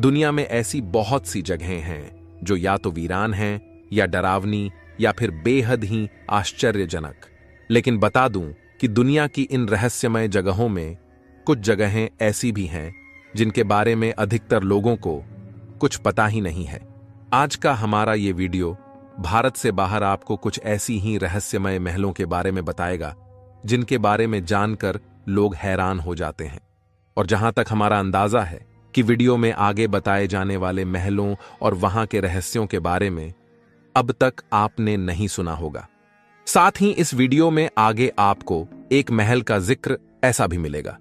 दुनिया में ऐसी बहुत सी जगहें हैं जो या तो वीरान हैं या डरावनी या फिर बेहद ही आश्चर्यजनक। लेकिन बता दूं कि दुनिया की इन रहस्यमय जगहों में कुछ जगहें ऐसी भी हैं जिनके बारे में अधिकतर लोगों को कुछ पता ही नहीं है। आज का हमारा ये वीडियो भारत से बाहर आपको कुछ ऐसी ही रहस्यमय महलों के बारे में बताएगा जिनके बारे में जानकर लोग हैरान हो जाते हैं। और जहां तक हमारा अंदाजा है कि वीडियो में आगे बताए जाने वाले महलों और वहां के रहस्यों के बारे में अब तक आपने नहीं सुना होगा। साथ ही इस वीडियो में आगे आपको एक महल का जिक्र ऐसा भी मिलेगा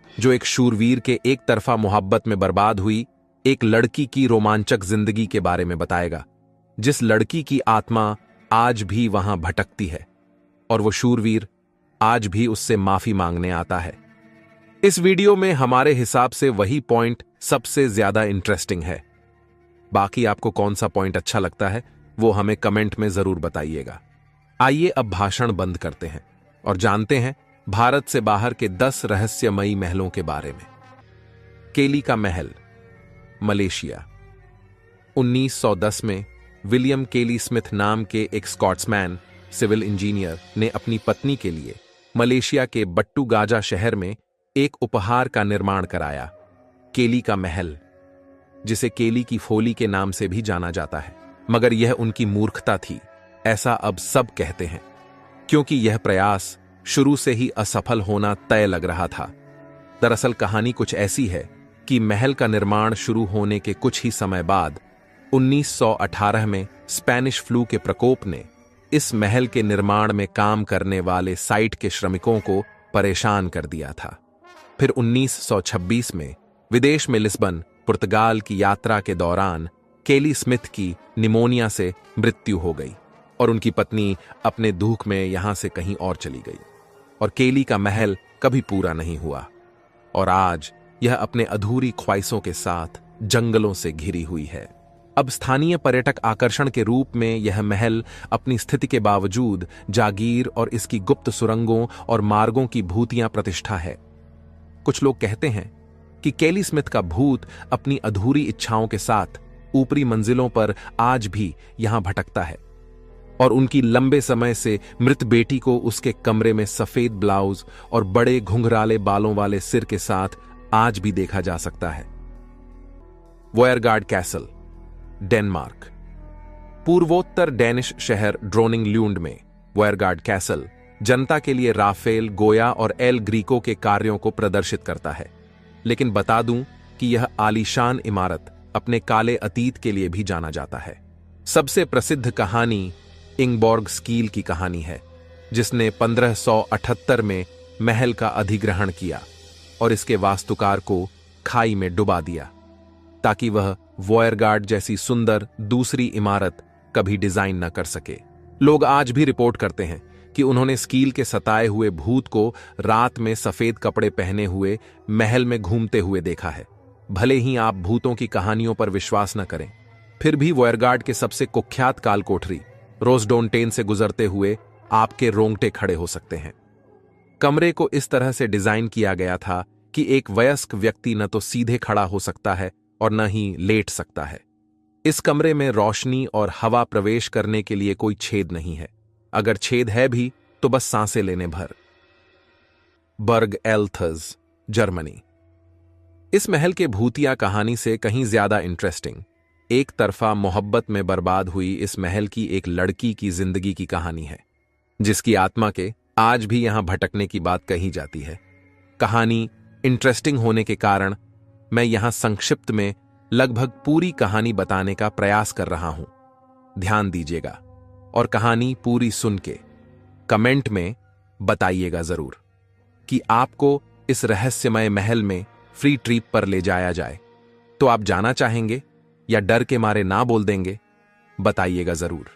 जो एक शूरवीर के एक तरफा मोहब्बत में बर्बाद हुई एक लड़की की रोमांचक जिंदगी के बारे में बताएगा, जिस लड़की की आत्मा आज भी वहां भटकती है और वो शूरवीर आज भी उससे माफी मांगने आता है। इस वीडियो में हमारे हिसाब से वही पॉइंट सबसे ज्यादा इंटरेस्टिंग है। बाकी आपको कौन सा पॉइंट अच्छा लगता है वो हमें कमेंट में जरूर बताइएगा। आइए अब भाषण बंद करते हैं और जानते हैं भारत से बाहर के 10 रहस्यमयी महलों के बारे में। केली का महल, मलेशिया। 1910 में विलियम केली स्मिथ नाम के एक स्कॉट्समैन सिविल इंजीनियर ने अपनी पत्नी के लिए मलेशिया के बट्टू गाजा शहर में एक उपहार का निर्माण कराया, केली का महल, जिसे केली की फोली के नाम से भी जाना जाता है। मगर यह उनकी मूर्खता थी, ऐसा अब सब कहते हैं, क्योंकि यह प्रयास शुरू से ही असफल होना तय लग रहा था। दरअसल कहानी कुछ ऐसी है कि महल का निर्माण शुरू होने के कुछ ही समय बाद 1918 में स्पेनिश फ्लू के प्रकोप ने इस महल के निर्माण में काम करने वाले साइट के श्रमिकों को परेशान कर दिया था। फिर 1926 में विदेश में लिस्बन, पुर्तगाल की यात्रा के दौरान केली स्मिथ की निमोनिया से मृत्यु हो गई और उनकी पत्नी अपने दुख में यहां से कहीं और चली गई और केली का महल कभी पूरा नहीं हुआ और आज यह अपने अधूरी ख्वाहिशों के साथ जंगलों से घिरी हुई है। अब स्थानीय पर्यटक आकर्षण के रूप में यह महल अपनी स्थिति के बावजूद जागीर और इसकी गुप्त सुरंगों और मार्गों की भूतियां प्रतिष्ठा है। कुछ लोग कहते हैं कि केली स्मिथ का भूत अपनी अधूरी इच्छाओं के साथ ऊपरी मंजिलों पर आज भी यहां भटकता है और उनकी लंबे समय से मृत बेटी को उसके कमरे में सफेद ब्लाउज और बड़े घुंघराले बालों वाले सिर के साथ आज भी देखा जा सकता है। वोयरगार्ड कैसल, डेनमार्क। पूर्वोत्तर डेनिश शहर ड्रोनिंगल्यूंड में वोयरगार्ड कैसल जनता के लिए राफेल, गोया और एल ग्रीको के कार्यों को प्रदर्शित करता है। लेकिन बता दूं कि यह आलीशान इमारत अपने काले अतीत के लिए भी जाना जाता है। सबसे प्रसिद्ध कहानी इंगबॉर्ग स्कील की कहानी है, जिसने 1578 में महल का अधिग्रहण किया और इसके वास्तुकार को खाई में डुबा दिया ताकि वह वोयरगार्ड जैसी सुंदर दूसरी इमारत कभी डिजाइन न कर सके। लोग आज भी रिपोर्ट करते हैं कि उन्होंने स्कील के सताए हुए भूत को रात में सफेद कपड़े पहने हुए महल में घूमते हुए देखा है। भले ही आप भूतों की कहानियों पर विश्वास न करें, फिर भी वोयरगार्ड के सबसे कुख्यात काल कोठरी रोजडोनटेन से गुजरते हुए आपके रोंगटे खड़े हो सकते हैं। कमरे को इस तरह से डिजाइन किया गया था कि एक वयस्क व्यक्ति न तो सीधे खड़ा हो सकता है और न ही लेट सकता है। इस कमरे में रोशनी और हवा प्रवेश करने के लिए कोई छेद नहीं है, अगर छेद है भी तो बस सांसें लेने भर। बर्ग एल्थर्स, जर्मनी। इस महल के भूतिया कहानी से कहीं ज्यादा इंटरेस्टिंग एक तरफा मोहब्बत में बर्बाद हुई इस महल की एक लड़की की जिंदगी की कहानी है, जिसकी आत्मा के आज भी यहां भटकने की बात कही जाती है। कहानी इंटरेस्टिंग होने के कारण मैं यहां संक्षिप्त में लगभग पूरी कहानी बताने का प्रयास कर रहा हूं। ध्यान दीजिएगा और कहानी पूरी सुन के कमेंट में बताइएगा जरूर कि आपको इस रहस्यमय महल में फ्री ट्रिप पर ले जाया जाए तो आप जाना चाहेंगे या डर के मारे ना बोल देंगे, बताइएगा जरूर।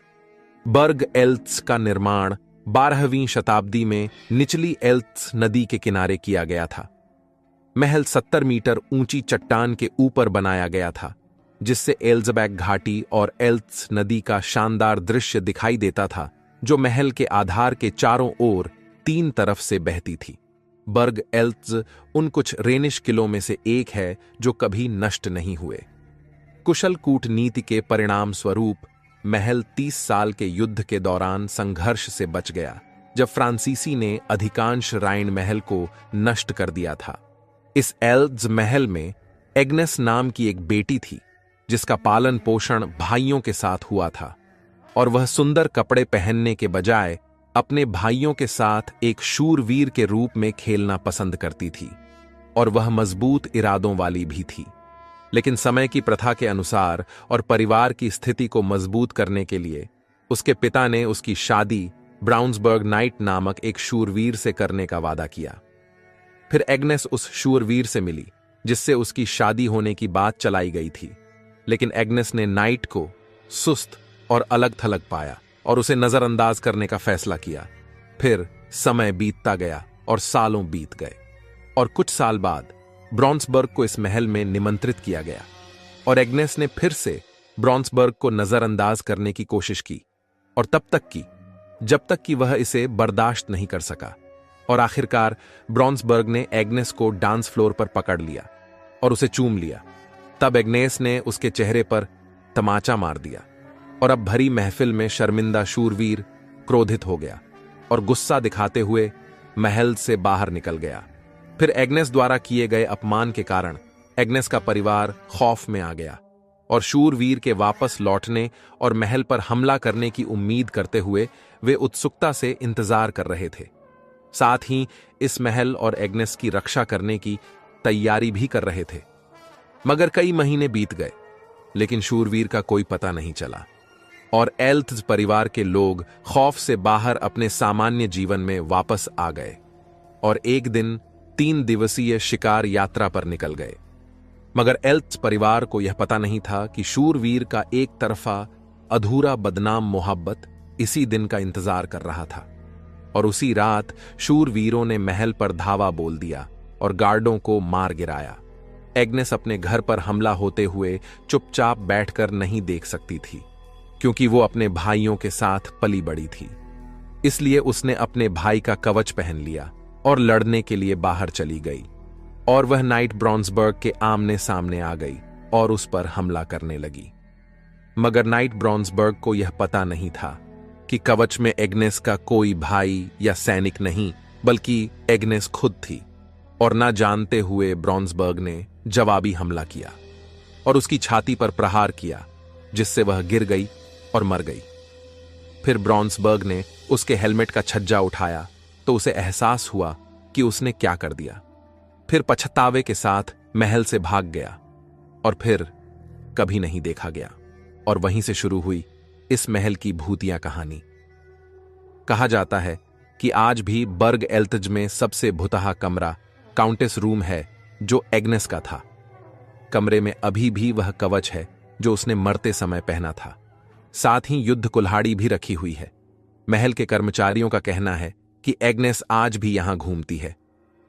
बर्ग एल्त्स का निर्माण 12वीं शताब्दी में निचली एल्त्स नदी के किनारे किया गया था। महल 70 मीटर ऊंची चट्टान के ऊपर बनाया गया था, जिससे एल्ज़बैक घाटी और एल्त्स नदी का शानदार दृश्य दिखाई देता था, जो महल के आधार के चारों ओर 3 तरफ से बहती थी। बर्ग एल्त्स उन कुछ रेनिश किलों में से एक है जो कभी नष्ट नहीं हुए। कुशल कूटनीति के परिणाम स्वरूप महल 30 साल के युद्ध के दौरान संघर्ष से बच गया, जब फ्रांसीसी ने अधिकांश राइन महल को नष्ट कर दिया था। इस एल्ड्स महल में एग्नेस नाम की एक बेटी थी, जिसका पालन पोषण भाइयों के साथ हुआ था, और वह सुंदर कपड़े पहनने के बजाय अपने भाइयों के साथ एक शूरवीर के रूप में खेलना पसंद करती थी, और वह मजबूत इरादों वाली भी थी। लेकिन समय की प्रथा के अनुसार और परिवार की स्थिति को मजबूत करने के लिए उसके पिता ने उसकी शादी ब्राउन्सबर्ग नाइट नामक एक शूरवीर से करने का वादा किया। फिर एग्नेस उस शूरवीर से मिली जिससे उसकी शादी होने की बात चलाई गई थी, लेकिन एग्नेस ने नाइट को सुस्त और अलग थलग पाया और उसे नजरअंदाज करने का फैसला किया। फिर समय बीतता गया और सालों बीत गए, और कुछ साल बाद ब्राउन्सबर्ग को इस महल में निमंत्रित किया गया, और एग्नेस ने फिर से ब्राउन्सबर्ग को नजरअंदाज करने की कोशिश की, और तब तक की जब तक कि वह इसे बर्दाश्त नहीं कर सका, और आखिरकार ब्राउन्सबर्ग ने एग्नेस को डांस फ्लोर पर पकड़ लिया और उसे चूम लिया। तब एग्नेस ने उसके चेहरे पर तमाचा मार दिया, और अब भरी महफिल में शर्मिंदा शूरवीर क्रोधित हो गया और गुस्सा दिखाते हुए महल से बाहर निकल गया। फिर एग्नेस द्वारा किए गए अपमान के कारण एग्नेस का परिवार खौफ में आ गया, और शूरवीर के वापस लौटने और महल पर हमला करने की उम्मीद करते हुए वे उत्सुकता से इंतजार कर रहे थे। साथ ही इस महल और एग्नेस की रक्षा करने की तैयारी भी कर रहे थे। मगर कई महीने बीत गए, लेकिन शूरवीर का कोई पता नहीं चला, और एल्थ्स परिवार के लोग खौफ से बाहर अपने सामान्य जीवन में वापस आ गए, और एक दिन 3 दिवसीय शिकार यात्रा पर निकल गए। मगर एल्थ्स परिवार को यह पता नहीं था कि शूरवीर का एक तरफा अधूरा बदनाम मोहब्बत इसी दिन का इंतजार कर रहा था, और उसी रात शूरवीरों ने महल पर धावा बोल दिया और गार्डों को मार गिराया। एग्नेस अपने घर पर हमला होते हुए चुपचाप बैठकर नहीं देख सकती थी, क्योंकि वो अपने भाइयों के साथ पली बड़ी थी। इसलिए उसने अपने भाई का कवच पहन लिया और लड़ने के लिए बाहर चली गई, और वह नाइट ब्राउन्सबर्ग के आमने सामने आ गई और उस पर हमला करने लगी। मगर नाइट ब्राउन्सबर्ग को यह पता नहीं था कि कवच में एग्नेस का कोई भाई या सैनिक नहीं, बल्कि एग्नेस खुद थी, और ना जानते हुए ब्राउन्सबर्ग ने जवाबी हमला किया और उसकी छाती पर प्रहार किया, जिससे वह गिर गई और मर गई। फिर ब्राउन्सबर्ग ने उसके हेलमेट का छज्जा उठाया तो उसे एहसास हुआ कि उसने क्या कर दिया। फिर पछतावे के साथ महल से भाग गया और फिर कभी नहीं देखा गया, और वहीं से शुरू हुई इस महल की भूतिया कहानी। कहा जाता है कि आज भी बर्ग एल्थज में सबसे भुतहा कमरा काउंटेस रूम है, जो एग्नेस का था। कमरे में अभी भी वह कवच है जो उसने मरते समय पहना था। साथ ही युद्ध कुल्हाड़ी भी रखी हुई है। महल के कर्मचारियों का कहना है कि एग्नेस आज भी यहां घूमती है,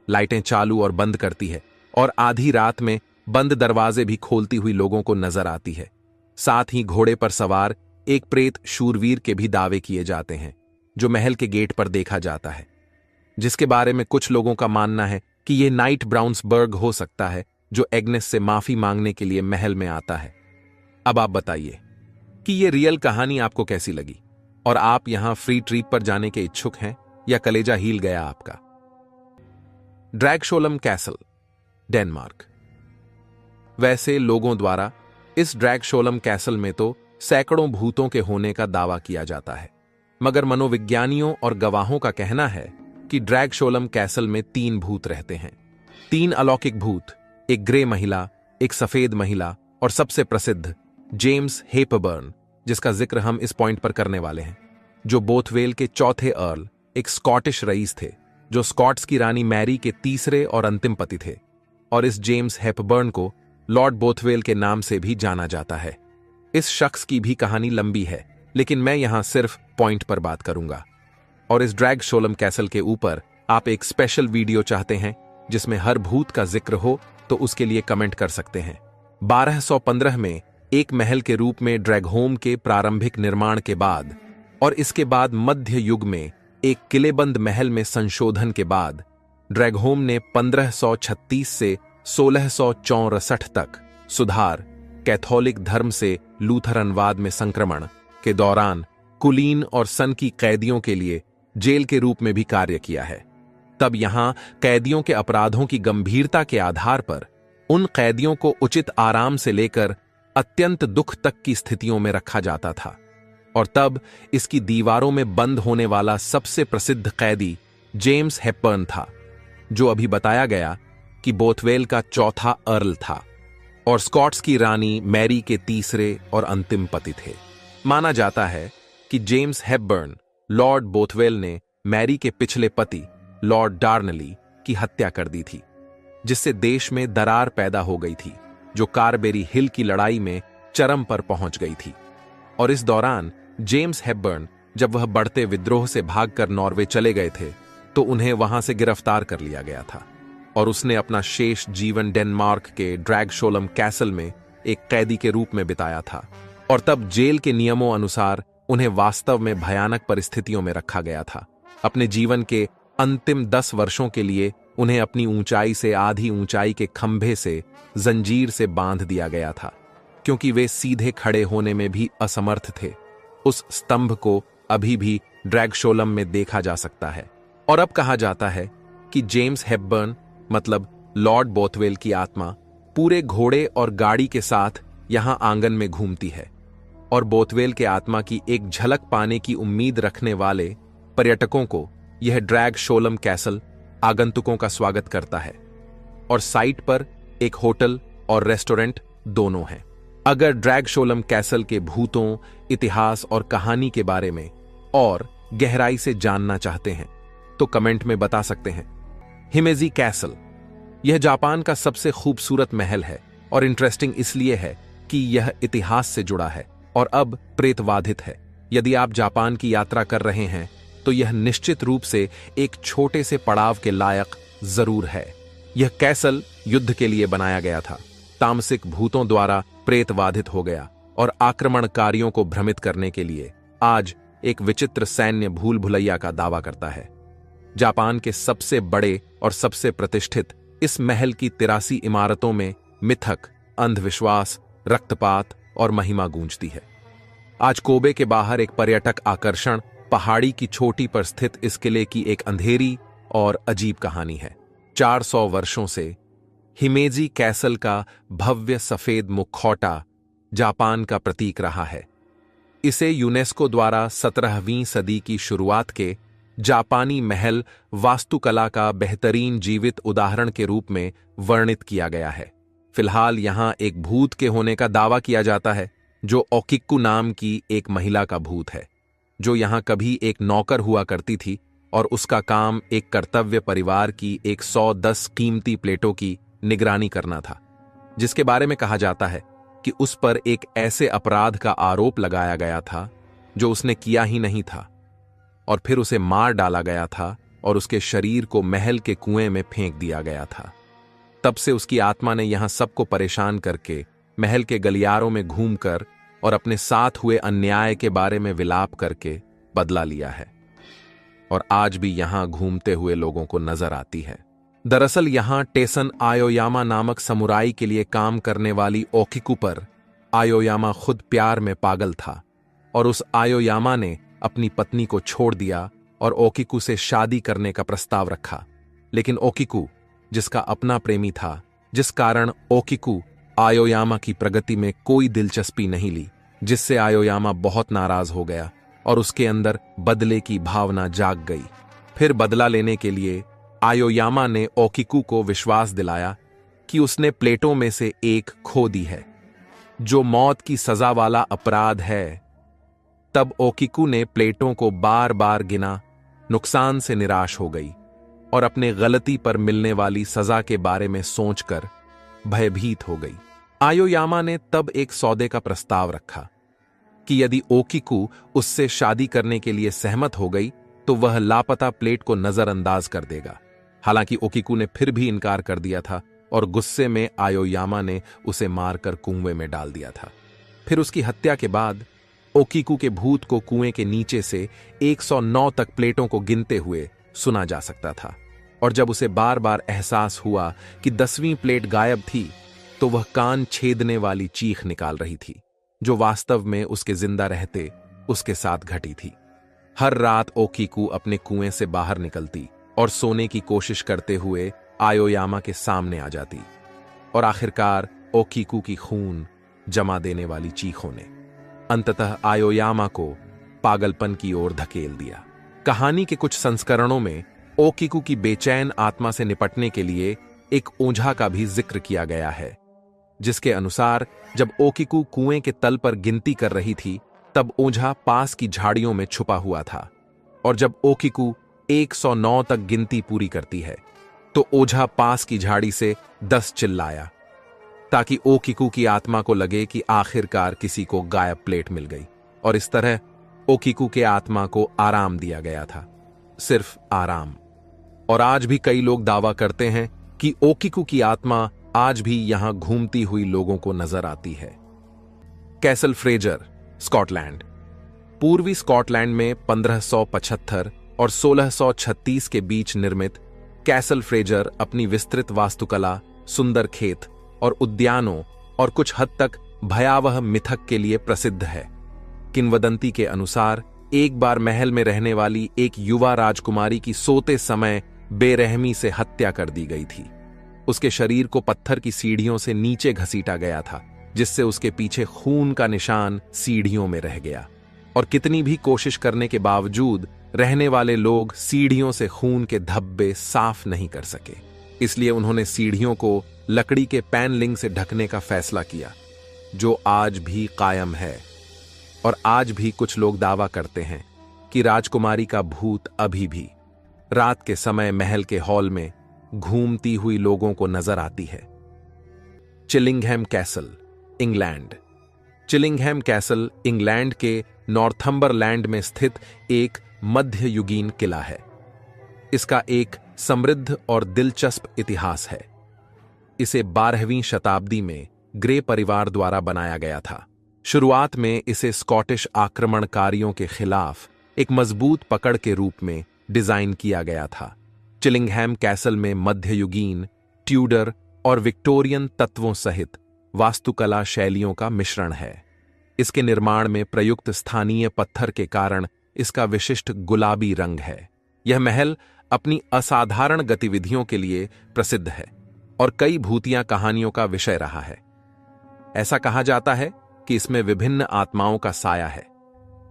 लाइटें चालू और बंद करती है, और आधी रात में बंद दरवाजे भी खोलती हुई लोगों को नजर आती है। साथ ही घोड़े पर सवार एक प्रेत शूरवीर के भी दावे किए जाते हैं, जो महल के गेट पर देखा जाता है, जिसके बारे में कुछ लोगों का मानना है कि यह नाइट ब्राउन्सबर्ग हो सकता है, जो एग्नेस से माफी मांगने के लिए महल में आता है। अब आप बताइए कि यह रियल कहानी आपको कैसी लगी, और आप यहां फ्री ट्रिप पर जाने के इच्छुक हैं या कलेजा हिल गया आपका? ड्रैगशोलम कैसल, डेनमार्क। वैसे लोगों द्वारा इस ड्रैगशोलम कैसल में तो सैकड़ों भूतों के होने का दावा किया जाता है, मगर मनोविज्ञानियों और गवाहों का कहना है कि ड्रैगशोलम कैसल में 3 भूत रहते हैं। 3 अलौकिक भूत, एक ग्रे महिला, एक सफेद महिला, और सबसे प्रसिद्ध जेम्स हेपबर्न, जिसका जिक्र हम इस पॉइंट पर करने वाले हैं, जो बोथवेल के चौथे अर्ल, एक स्कॉटिश रईस थे, जो स्कॉट्स की रानी मैरी के तीसरे और अंतिम पति थे। और इस जेम्स हेपबर्न को लॉर्ड बोथवेल के नाम से भी जाना जाता है। इस शख्स की भी कहानी लंबी है, लेकिन मैं यहां सिर्फ पॉइंट पर बात करूंगा। और इस ड्रैगशोलम कैसल के ऊपर आप एक स्पेशल वीडियो चाहते हैं जिसमें हर भूत का जिक्र हो, तो उसके लिए कमेंट कर सकते हैं। 1215 में एक महल के रूप में ड्रैगहोम के प्रारंभिक निर्माण के बाद, और इसके बाद मध्य युग में एक किलेबंद महल में संशोधन के बाद, ड्रैगहोम ने 1536 से 1664 तक सुधार, कैथोलिक धर्म से लूथरनवाद में संक्रमण के दौरान कुलीन और सन की कैदियों के लिए जेल के रूप में भी कार्य किया है। तब यहां कैदियों के अपराधों की गंभीरता के आधार पर उन कैदियों को उचित आराम से लेकर अत्यंत दुख तक की स्थितियों में रखा जाता था। और तब इसकी दीवारों में बंद होने वाला सबसे प्रसिद्ध कैदी जेम्स हेपबर्न था, जो अभी बताया गया कि बोथवेल का चौथा अर्ल था और स्कॉट्स की रानी मैरी के तीसरे और अंतिम पति थे। माना जाता है कि जेम्स हेपबर्न लॉर्ड बोथवेल ने मैरी के पिछले पति लॉर्ड डार्नली की हत्या कर दी थी, जिससे देश में दरार पैदा हो गई थी, जो कार्बेरी हिल की लड़ाई में चरम पर पहुंच गई थी। और इस दौरान जेम्स हेपबर्न जब वह बढ़ते विद्रोह से भागकर नॉर्वे चले गए थे, तो उन्हें वहां से गिरफ्तार कर लिया गया था और उसने अपना शेष जीवन डेनमार्क के ड्रैगशोलम कैसल में एक कैदी के रूप में बिताया था। और तब जेल के नियमों अनुसार उन्हें वास्तव में भयानक परिस्थितियों में रखा गया था। अपने जीवन के अंतिम 10 वर्षों के लिए उन्हें अपनी ऊंचाई से आधी ऊंचाई के खंभे से जंजीर से बांध दिया गया था, क्योंकि वे सीधे खड़े होने में भी असमर्थ थे। उस स्तंभ को अभी भी ड्रैगशोलम में देखा जा सकता है। और अब कहा जाता है कि जेम्स हेपबर्न मतलब लॉर्ड बोथवेल की आत्मा पूरे घोड़े और गाड़ी के साथ यहां आंगन में घूमती है और बोथवेल के आत्मा की एक झलक पाने की उम्मीद रखने वाले पर्यटकों को यह ड्रैगशोलम कैसल आगंतुकों का स्वागत करता है। और साइट पर एक होटल और रेस्टोरेंट दोनों हैं। अगर ड्रैगशोलम कैसल के भूतों, इतिहास और कहानी के बारे में और गहराई से जानना चाहते हैं तो कमेंट में बता सकते हैं। हिमेजी कैसल यह जापान का सबसे खूबसूरत महल है और इंटरेस्टिंग इसलिए है कि यह इतिहास से जुड़ा है और अब प्रेतवाधित है। यदि आप जापान की यात्रा कर रहे हैं तो यह निश्चित रूप से एक छोटे से पड़ाव के लायक जरूर है। यह कैसल युद्ध के लिए बनाया गया था, तामसिक भूतों द्वारा प्रेतवाधित हो गया और आक्रमणकारियों को भ्रमित करने के लिए आज एक विचित्र सैन्य भूल भुलैया का दावा करता है। जापान के सबसे बड़े और सबसे प्रतिष्ठित इस महल की 83 इमारतों में मिथक, अंधविश्वास, रक्तपात और महिमा गूंजती है। आज कोबे के बाहर एक पर्यटक आकर्षण पहाड़ी की चोटी पर स्थित इस किले की एक अंधेरी और अजीब कहानी है। 400 वर्षों से हिमेजी कैसल का भव्य सफेद मुखौटा जापान का प्रतीक रहा है। इसे यूनेस्को द्वारा 17वीं सदी की शुरुआत के जापानी महल वास्तुकला का बेहतरीन जीवित उदाहरण के रूप में वर्णित किया गया है। फिलहाल यहां एक भूत के होने का दावा किया जाता है, जो ओकिक्कू नाम की एक महिला का भूत है, जो यहां कभी एक नौकर हुआ करती थी और उसका काम एक कर्तव्य परिवार की 110 कीमती प्लेटों की निगरानी करना था, जिसके बारे में कहा जाता है कि उस पर एक ऐसे अपराध का आरोप लगाया गया था जो उसने किया ही नहीं था और फिर उसे मार डाला गया था और उसके शरीर को महल के कुएं में फेंक दिया गया था। तब से उसकी आत्मा ने यहां सबको परेशान करके महल के गलियारों में घूमकर और अपने साथ हुए अन्याय के बारे में विलाप करके बदला लिया है और आज भी यहां घूमते हुए लोगों को नजर आती है। दरअसल यहां टेसन आयोयामा नामक समुराई के लिए काम करने वाली ओकिक्कू पर आयोयामा खुद प्यार में पागल था और उस आयोयामा ने अपनी पत्नी को छोड़ दिया और ओकिक्कू से शादी करने का प्रस्ताव रखा। लेकिन ओकिक्कू, जिसका अपना प्रेमी था, जिस कारण ओकिक्कू आयोयामा की प्रगति में कोई दिलचस्पी नहीं ली, जिससे आयोयामा बहुत नाराज हो गया और उसके अंदर बदले की भावना जाग गई। फिर बदला लेने के लिए आयोयामा ने ओकिक्कू को विश्वास दिलाया कि उसने प्लेटों में से एक खो दी है, जो मौत की सजा वाला अपराध है। तब ओकिक्कू ने प्लेटों को बार बार गिना, नुकसान से निराश हो गई और अपने गलती पर मिलने वाली सजा के बारे में सोचकर भयभीत हो गई। आयोयामा ने तब एक सौदे का प्रस्ताव रखा कि यदि ओकिक्कू उससे शादी करने के लिए सहमत हो गई तो वह लापता प्लेट को नजरअंदाज कर देगा। हालांकि ओकिक्कू ने फिर भी इनकार कर दिया था और गुस्से में आयोयामा ने उसे मारकर कुएं में डाल दिया था। फिर उसकी हत्या के बाद ओकिक्कू के भूत को कुएं के नीचे से 109 तक प्लेटों को गिनते हुए सुना जा सकता था और जब उसे बार बार एहसास हुआ कि 10वीं प्लेट गायब थी तो वह कान छेदने वाली चीख निकाल रही थी, जो वास्तव में उसके जिंदा रहते उसके साथ घटी थी। हर रात ओकीकू अपने कुएं से बाहर निकलती और सोने की कोशिश करते हुए आयोयामा के सामने आ जाती, और आखिरकार ओकीकू की खून जमा देने वाली चीखों ने अंततः आयोयामा को पागलपन की ओर धकेल दिया। कहानी के कुछ संस्करणों में ओकीकू की बेचैन आत्मा से निपटने के लिए एक ओझा का भी जिक्र किया गया है, जिसके अनुसार जब ओकीकू कुएं के तल पर गिनती कर रही थी तब ओझा पास की झाड़ियों में छुपा हुआ था, और जब ओकीकू 109 तक गिनती पूरी करती है तो ओझा पास की झाड़ी से 10 चिल्लाया, ताकि ओकीकू की आत्मा को लगे कि आखिरकार किसी को गायब प्लेट मिल गई, और इस तरह ओकीकू के आत्मा को आराम दिया गया था, सिर्फ आराम। और आज भी कई लोग दावा करते हैं कि ओकीकू की आत्मा आज भी यहां घूमती हुई लोगों को नजर आती है। Castle Fraser, Scotland. पूर्वी स्कॉटलैंड में 1575 और 1636 के बीच निर्मित कैसल फ्रेजर अपनी विस्तृत वास्तुकला, सुंदर खेत और उद्यानों और कुछ हद तक भयावह मिथक के लिए प्रसिद्ध है। किंवदंती के अनुसार एक बार महल में रहने वाली एक युवा राजकुमारी की सोते समय बेरहमी से हत्या कर दी गई थी। उसके शरीर को पत्थर की सीढ़ियों से नीचे घसीटा गया था, जिससे उसके पीछे खून का निशान सीढ़ियों में रह गया, और कितनी भी कोशिश करने के बावजूद रहने वाले लोग सीढ़ियों से खून के धब्बे साफ नहीं कर सके। इसलिए उन्होंने सीढ़ियों को लकड़ी के पैनलिंग से ढकने का फैसला किया, जो आज भी कायम है। और आज भी कुछ लोग दावा करते हैं कि राजकुमारी का भूत अभी भी रात के समय महल के हॉल में घूमती हुई लोगों को नजर आती है। चिलिंघैम कैसल, इंग्लैंड। चिलिंघैम कैसल इंग्लैंड के नॉर्थम्बरलैंड में स्थित एक मध्ययुगीन किला है। इसका एक समृद्ध और दिलचस्प इतिहास है। इसे 12वीं शताब्दी में ग्रे परिवार द्वारा बनाया गया था। शुरुआत में इसे स्कॉटिश आक्रमणकारियों के खिलाफ एक मजबूत पकड़ के रूप में डिजाइन किया गया था। चिलिंघैम कैसल में मध्ययुगीन, ट्यूडर और विक्टोरियन तत्वों सहित वास्तुकला शैलियों का मिश्रण है। इसके निर्माण में प्रयुक्त स्थानीय पत्थर के कारण इसका विशिष्ट गुलाबी रंग है। यह महल अपनी असाधारण गतिविधियों के लिए प्रसिद्ध है और कई भूतिया कहानियों का विषय रहा है। ऐसा कहा जाता है कि इसमें विभिन्न आत्माओं का साया है,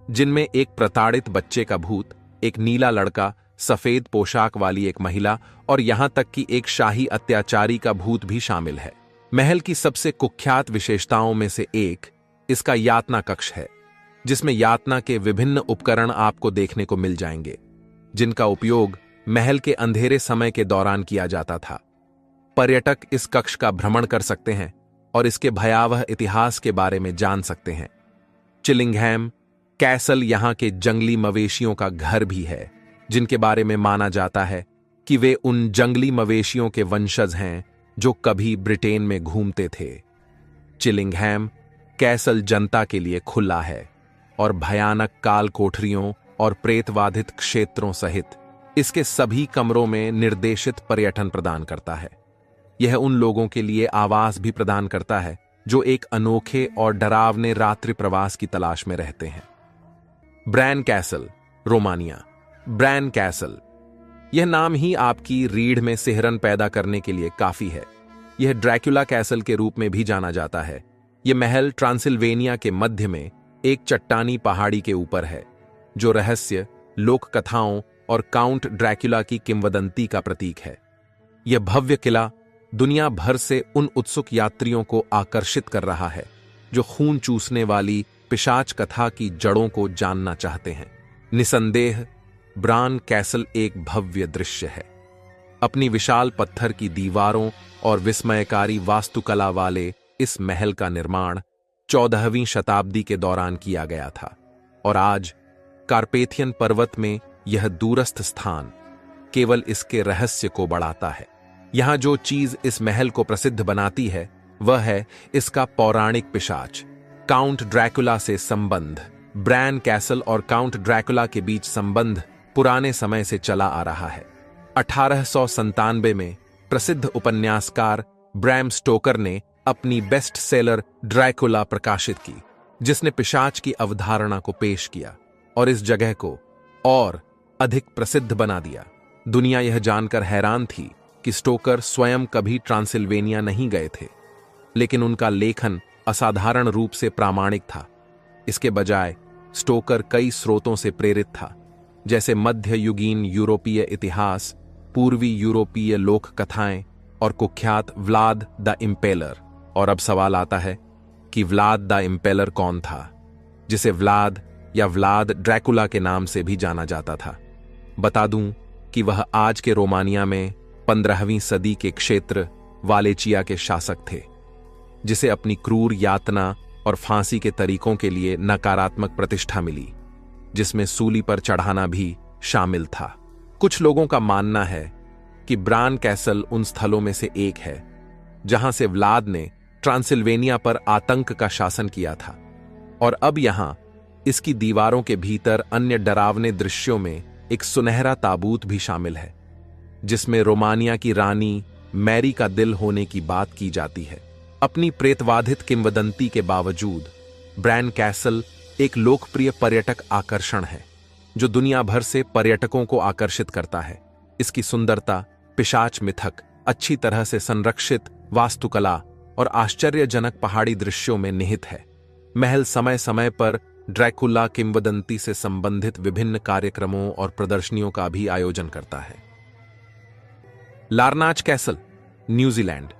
जिनमें एक प्रताड़ित बच्चे का भूत, एक नीला लड़का, सफेद पोशाक वाली एक महिला और यहां तक कि एक शाही अत्याचारी का भूत भी शामिल है। महल की सबसे कुख्यात विशेषताओं में से एक इसका यातना कक्ष है, जिसमें यातना के विभिन्न उपकरण आपको देखने को मिल जाएंगे, जिनका उपयोग महल के अंधेरे समय के दौरान किया जाता था। पर्यटक इस कक्ष का भ्रमण कर सकते हैं और इसके भयावह इतिहास के बारे में जान सकते हैं। चिलिंघैम कैसल यहां के जंगली मवेशियों का घर भी है, जिनके बारे में माना जाता है कि वे उन जंगली मवेशियों के वंशज हैं जो कभी ब्रिटेन में घूमते थे। चिलिंघैम कैसल जनता के लिए खुला है और भयानक काल कोठरियों और प्रेतवाधित क्षेत्रों सहित इसके सभी कमरों में निर्देशित पर्यटन प्रदान करता है। यह उन लोगों के लिए आवास भी प्रदान करता है जो एक अनोखे और डरावने रात्रि प्रवास की तलाश में रहते हैं। Bran Castle, Romania. Bran Castle, यह नाम ही आपकी रीढ़ में सिहरन पैदा करने के लिए काफी है। यह ड्रैकुला कैसल के रूप में भी जाना जाता है। यह महल ट्रांसिल्वेनिया के मध्य में एक चट्टानी पहाड़ी के ऊपर है, जो रहस्य, लोक कथाओं और काउंट ड्रैकुला की किंवदंती का प्रतीक है। यह भव्य किला दुनिया भर से उन उत्सुक यात्रियों को आकर्षित कर रहा है जो खून चूसने वाली पिशाच कथा की जड़ों को जानना चाहते हैं। निसंदेह ब्रान कैसल एक भव्य दृश्य है। अपनी विशाल पत्थर की दीवारों और विस्मयकारी वास्तुकला वाले इस महल का निर्माण 14वीं शताब्दी के दौरान किया गया था और आज कार्पेथियन पर्वत में यह दूरस्थ स्थान केवल इसके रहस्य को बढ़ाता है। यहां जो चीज इस महल को प्रसिद्ध बनाती है वह है इसका पौराणिक पिशाच, काउंट ड्रैकुला से संबंध। ब्रैन कैसल और काउंट ड्रैकुला के बीच संबंध पुराने समय से चला आ रहा है। 1897 में प्रसिद्ध उपन्यासकार ब्रैम स्टोकर ने अपनी बेस्ट सेलर ड्रैकुला प्रकाशित की, जिसने पिशाच की अवधारणा को पेश किया और इस जगह को और अधिक प्रसिद्ध बना दिया। दुनिया यह जानकर हैरान थी कि स्टोकर स्वयं कभी ट्रांसिल्वेनिया नहीं गए थे, लेकिन उनका लेखन असाधारण रूप से प्रामाणिक था। इसके बजाय स्टोकर कई स्रोतों से प्रेरित था, जैसे मध्ययुगीन यूरोपीय इतिहास, पूर्वी यूरोपीय लोक कथाएं और कुख्यात व्लाद द इम्पेलर। और अब सवाल आता है कि व्लाद द इम्पेलर कौन था, जिसे व्लाद या व्लाद ड्रैकुला के नाम से भी जाना जाता था। बता दूं कि वह आज के रोमानिया में 15वीं सदी के क्षेत्र वालेचिया के शासक थे, जिसे अपनी क्रूर यातना और फांसी के तरीकों के लिए नकारात्मक प्रतिष्ठा मिली, जिसमें सूली पर चढ़ाना भी शामिल था। कुछ लोगों का मानना है कि ब्रान कैसल उन स्थलों में से एक है जहां से व्लाद ने ट्रांसिल्वेनिया पर आतंक का शासन किया था, और अब यहां इसकी दीवारों के भीतर अन्य डरावने दृश्यों में एक सुनहरा ताबूत भी शामिल है, जिसमें रोमानिया की रानी मैरी का दिल होने की बात की जाती है। अपनी प्रेतवाधित किंवदंती के बावजूद ब्रैन कैसल एक लोकप्रिय पर्यटक आकर्षण है, जो दुनिया भर से पर्यटकों को आकर्षित करता है। इसकी सुंदरता, पिशाच मिथक, अच्छी तरह से संरक्षित वास्तुकला और आश्चर्यजनक पहाड़ी दृश्यों में निहित है। महल समय समय पर ड्रैकुला किंवदंती से संबंधित विभिन्न कार्यक्रमों और प्रदर्शनियों का भी आयोजन करता है। लारनाच कैसल, न्यूजीलैंड।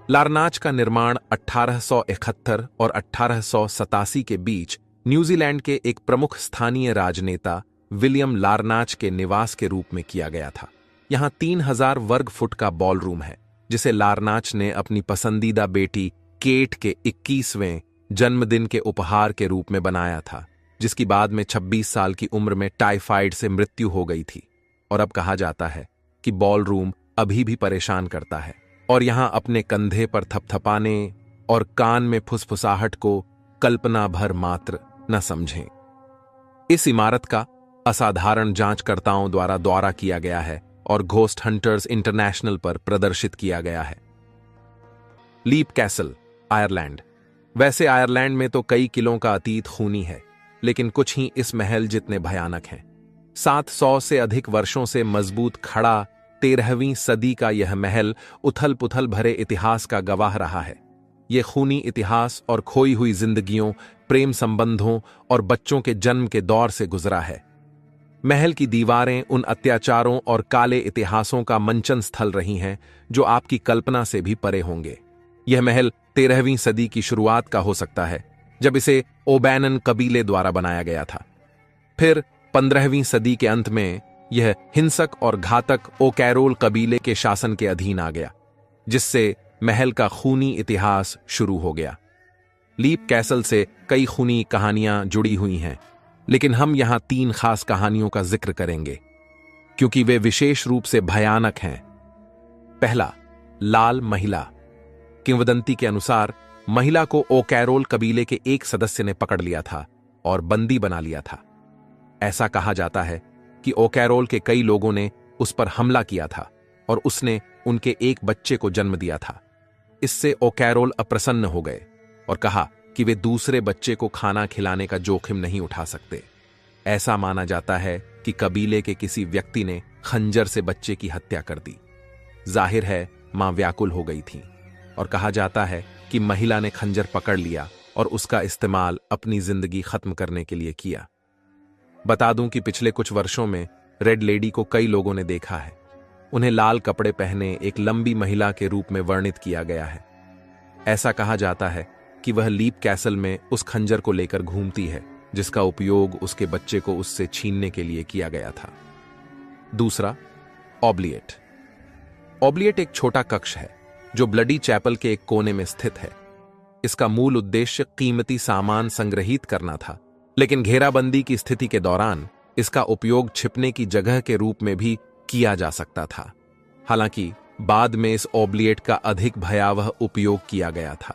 लारनाच का निर्माण 1871 और 1887 के बीच न्यूजीलैंड के एक प्रमुख स्थानीय राजनेता विलियम लारनाच के निवास के रूप में किया गया था। यहां 3000 वर्ग फुट का बॉलरूम है, जिसे लारनाच ने अपनी पसंदीदा बेटी केट के 21वें जन्मदिन के उपहार के रूप में बनाया था, जिसकी बाद में 26 साल की उम्र में टाइफाइड से मृत्यु हो गई थी। और अब कहा जाता है कि बॉलरूम अभी भी परेशान करता है, और यहां अपने कंधे पर थपथपाने और कान में फुसफुसाहट को कल्पना भर मात्र न समझें। इस इमारत का असाधारण जांचकर्ताओं द्वारा दौरा किया गया है और घोस्ट हंटर्स इंटरनेशनल पर प्रदर्शित किया गया है। Leap Castle, Ireland. वैसे आयरलैंड में तो कई किलों का अतीत खूनी है, लेकिन कुछ ही इस महल जितने भयानक हैं। 700 से अधिक वर्षों से मजबूत खड़ा 13वीं सदी का यह महल उथल पुथल भरे इतिहास का गवाह रहा है। यह खूनी इतिहास और खोई हुई जिंदगियों, प्रेम संबंधों और बच्चों के जन्म के दौर से गुजरा है। महल की दीवारें उन अत्याचारों और काले इतिहासों का मंचन स्थल रही हैं जो आपकी कल्पना से भी परे होंगे। यह महल 13वीं सदी की शुरुआत का हो सकता है, जब इसे ओबैनन कबीले द्वारा बनाया गया था। फिर 15वीं सदी के अंत में यह हिंसक और घातक ओकैरोल कबीले के शासन के अधीन आ गया, जिससे महल का खूनी इतिहास शुरू हो गया। लीप कैसल से कई खूनी कहानियां जुड़ी हुई हैं, लेकिन हम यहां 3 खास कहानियों का जिक्र करेंगे, क्योंकि वे विशेष रूप से भयानक हैं। पहला, लाल महिला। किंवदंती के अनुसार महिला को ओकैरोल कबीले के एक सदस्य ने पकड़ लिया था और बंदी बना लिया था। ऐसा कहा जाता है कि ओकैरोल के कई लोगों ने उस पर हमला किया था और उसने उनके एक बच्चे को जन्म दिया था। इससे ओकैरोल अप्रसन्न हो गए और कहा कि वे दूसरे बच्चे को खाना खिलाने का जोखिम नहीं उठा सकते। ऐसा माना जाता है कि कबीले के किसी व्यक्ति ने खंजर से बच्चे की हत्या कर दी। जाहिर है मां व्याकुल हो गई थी, और कहा जाता है कि महिला ने खंजर पकड़ लिया और उसका इस्तेमाल अपनी जिंदगी खत्म करने के लिए किया। बता दूं कि पिछले कुछ वर्षों में रेड लेडी को कई लोगों ने देखा है। उन्हें लाल कपड़े पहने एक लंबी महिला के रूप में वर्णित किया गया है। ऐसा कहा जाता है कि वह लीप कैसल में उस खंजर को लेकर घूमती है जिसका उपयोग उसके बच्चे को उससे छीनने के लिए किया गया था। दूसरा, ऑब्लिएट। ऑब्लिएट एक छोटा कक्ष है जो ब्लडी चैपल के एक कोने में स्थित है। इसका मूल उद्देश्य कीमती सामान संग्रहित करना था, लेकिन घेराबंदी की स्थिति के दौरान इसका उपयोग छिपने की जगह के रूप में भी किया जा सकता था। हालांकि बाद में इस ऑब्लिएट का अधिक भयावह उपयोग किया गया था।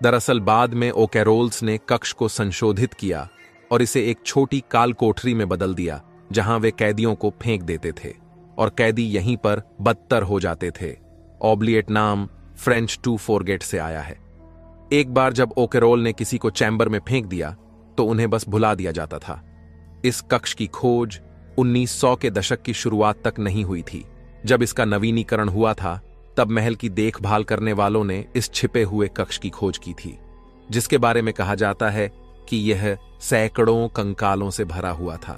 दरअसल बाद में ओकैरोल्स ने कक्ष को संशोधित किया और इसे एक छोटी काल कोठरी में बदल दिया, जहां वे कैदियों को फेंक देते थे और कैदी यहीं पर बदतर हो जाते थे। ऑब्लिएट नाम फ्रेंच टू फॉरगेट से आया है। एक बार जब ओकेरोल ने किसी को चैम्बर में फेंक दिया तो उन्हें बस भुला दिया जाता था। इस कक्ष की खोज 1900 के दशक की शुरुआत तक नहीं हुई थी। जब इसका नवीनीकरण हुआ था तब महल की देखभाल करने वालों ने इस छिपे हुए कक्ष की खोज की थी, जिसके बारे में कहा जाता है कि यह सैकड़ों कंकालों से भरा हुआ था।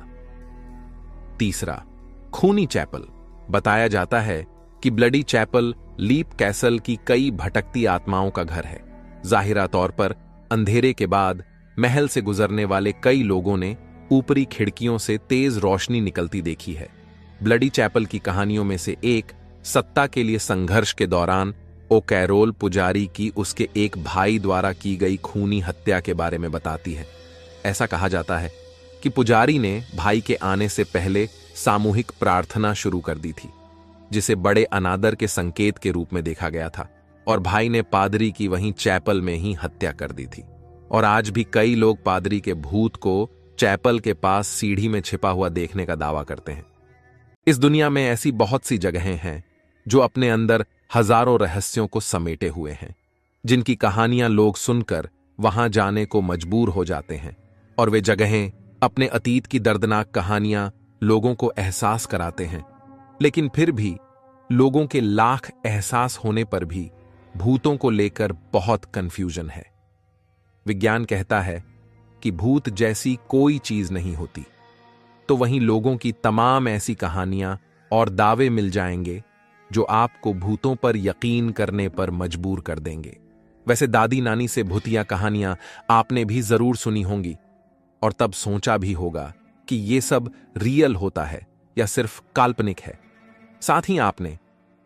तीसरा, खूनी चैपल। बताया जाता है कि ब्लडी चैपल लीप कैसल की कई भटकती आत्माओं का घर है। जाहिरा तौर पर अंधेरे के बाद महल से गुजरने वाले कई लोगों ने ऊपरी खिड़कियों से तेज रोशनी निकलती देखी है। ब्लडी चैपल की कहानियों में से एक सत्ता के लिए संघर्ष के दौरान ओकेरोल पुजारी की उसके एक भाई द्वारा की गई खूनी हत्या के बारे में बताती है। ऐसा कहा जाता है कि पुजारी ने भाई के आने से पहले सामूहिक प्रार्थना शुरू कर दी थी, जिसे बड़े अनादर के संकेत के रूप में देखा गया था, और भाई ने पादरी की वहीं चैपल में ही हत्या कर दी थी। और आज भी कई लोग पादरी के भूत को चैपल के पास सीढ़ी में छिपा हुआ देखने का दावा करते हैं। इस दुनिया में ऐसी बहुत सी जगहें हैं जो अपने अंदर हजारों रहस्यों को समेटे हुए हैं, जिनकी कहानियां लोग सुनकर वहां जाने को मजबूर हो जाते हैं। और वे जगहें अपने अतीत की दर्दनाक कहानियां लोगों को एहसास कराते हैं, लेकिन फिर भी लोगों के लाख एहसास होने पर भी भूतों को लेकर बहुत कंफ्यूजन है। विज्ञान कहता है कि भूत जैसी कोई चीज नहीं होती, तो वहीं लोगों की तमाम ऐसी कहानियां और दावे मिल जाएंगे जो आपको भूतों पर यकीन करने पर मजबूर कर देंगे। वैसे दादी नानी से भूतिया कहानियां आपने भी जरूर सुनी होंगी, और तब सोचा भी होगा कि ये सब रियल होता है या सिर्फ काल्पनिक है। साथ ही आपने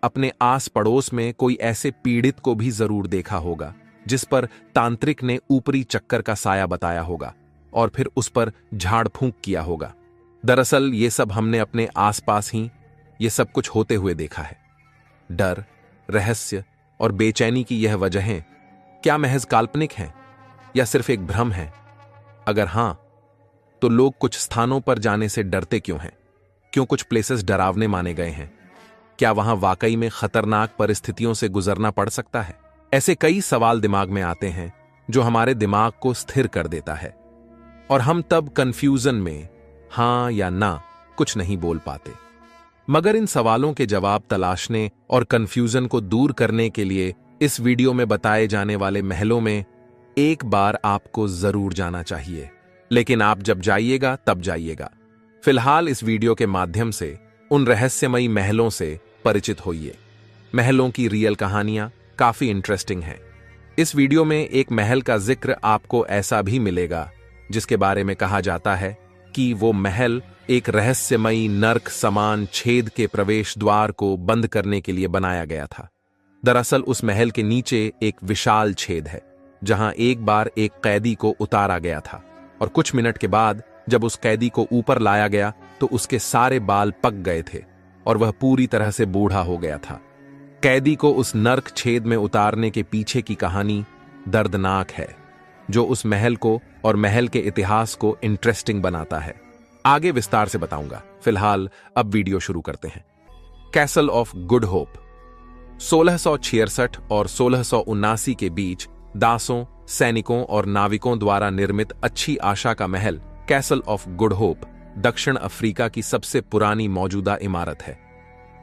अपने आस पड़ोस में कोई ऐसे पीड़ित को भी जरूर देखा होगा जिस पर तांत्रिक ने ऊपरी चक्कर का साया बताया होगा और फिर उस पर झाड़ फूंक किया होगा। दरअसल ये सब हमने अपने आसपास ही ये सब कुछ होते हुए देखा है। डर, रहस्य और बेचैनी की यह वजहें क्या महज काल्पनिक हैं या सिर्फ एक भ्रम है? अगर हां, तो लोग कुछ स्थानों पर जाने से डरते क्यों हैं? क्यों कुछ प्लेसेस डरावने माने गए हैं? क्या वहां वाकई में खतरनाक परिस्थितियों से गुजरना पड़ सकता है? ऐसे कई सवाल दिमाग में आते हैं जो हमारे दिमाग को स्थिर कर देता है, और हम तब कंफ्यूजन में हां या ना कुछ नहीं बोल पाते। मगर इन सवालों के जवाब तलाशने और कंफ्यूजन को दूर करने के लिए इस वीडियो में बताए जाने वाले महलों में एक बार आपको जरूर जाना चाहिए। लेकिन आप जब जाइएगा तब जाइएगा। फिलहाल इस वीडियो के माध्यम से उन रहस्यमयी महलों से परिचित होइए। महलों की रियल कहानियां काफी इंटरेस्टिंग हैं। इस वीडियो में एक महल का जिक्र आपको ऐसा भी मिलेगा जिसके बारे में कहा जाता है कि वो महल एक रहस्यमयी नर्क समान छेद के प्रवेश द्वार को बंद करने के लिए बनाया गया था। दरअसल उस महल के नीचे एक विशाल छेद है जहां एक बार एक कैदी को उतारा गया था, और कुछ मिनट के बाद जब उस कैदी को ऊपर लाया गया तो उसके सारे बाल पक गए थे और वह पूरी तरह से बूढ़ा हो गया था। कैदी को उस नर्क छेद में उतारने के पीछे की कहानी दर्दनाक है, जो उस महल को और महल के इतिहास को इंटरेस्टिंग बनाता है। आगे विस्तार से बताऊंगा। फिलहाल अब वीडियो शुरू करते हैं। Castle of good hope. 1666 और 1679 के बीच दासों, सैनिकों और नाविकों द्वारा निर्मित अच्छी आशा का महल कैसल ऑफ गुड होप दक्षिण अफ्रीका की सबसे पुरानी मौजूदा इमारत है,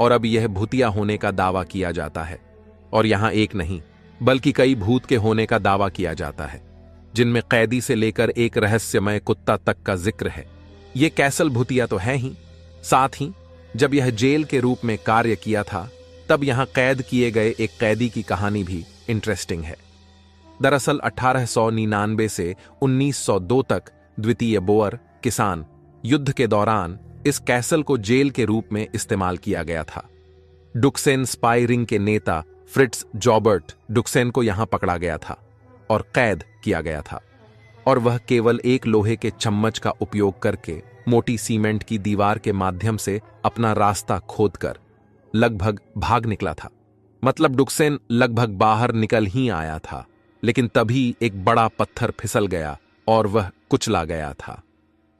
और अब यह भूतिया होने का दावा किया जाता है। और यहां एक नहीं बल्कि कई भूत के होने का दावा किया जाता है, जिनमें कैदी से लेकर एक रहस्यमय कुत्ता तक का जिक्र है। यह कैसल भूतिया तो है ही, साथ ही जब यह जेल के रूप में कार्य किया था तब यहां कैद किए गए एक कैदी की कहानी भी इंटरेस्टिंग है। दरअसल 1899 से 1902 तक द्वितीय बोअर किसान युद्ध के दौरान इस कैसल को जेल के रूप में इस्तेमाल किया गया था। डुक्सेन स्पाई रिंग के नेता फ्रिट्ज जॉबर्ट डुक्सेन को यहां पकड़ा गया था और कैद किया गया था, और वह केवल एक लोहे के चम्मच का उपयोग करके मोटी सीमेंट की दीवार के माध्यम से अपना रास्ता खोदकर लगभग भाग निकला था। मतलब डुक्सेन लगभग बाहर निकल ही आया था, लेकिन तभी एक बड़ा पत्थर फिसल गया और वह कुचला गया था।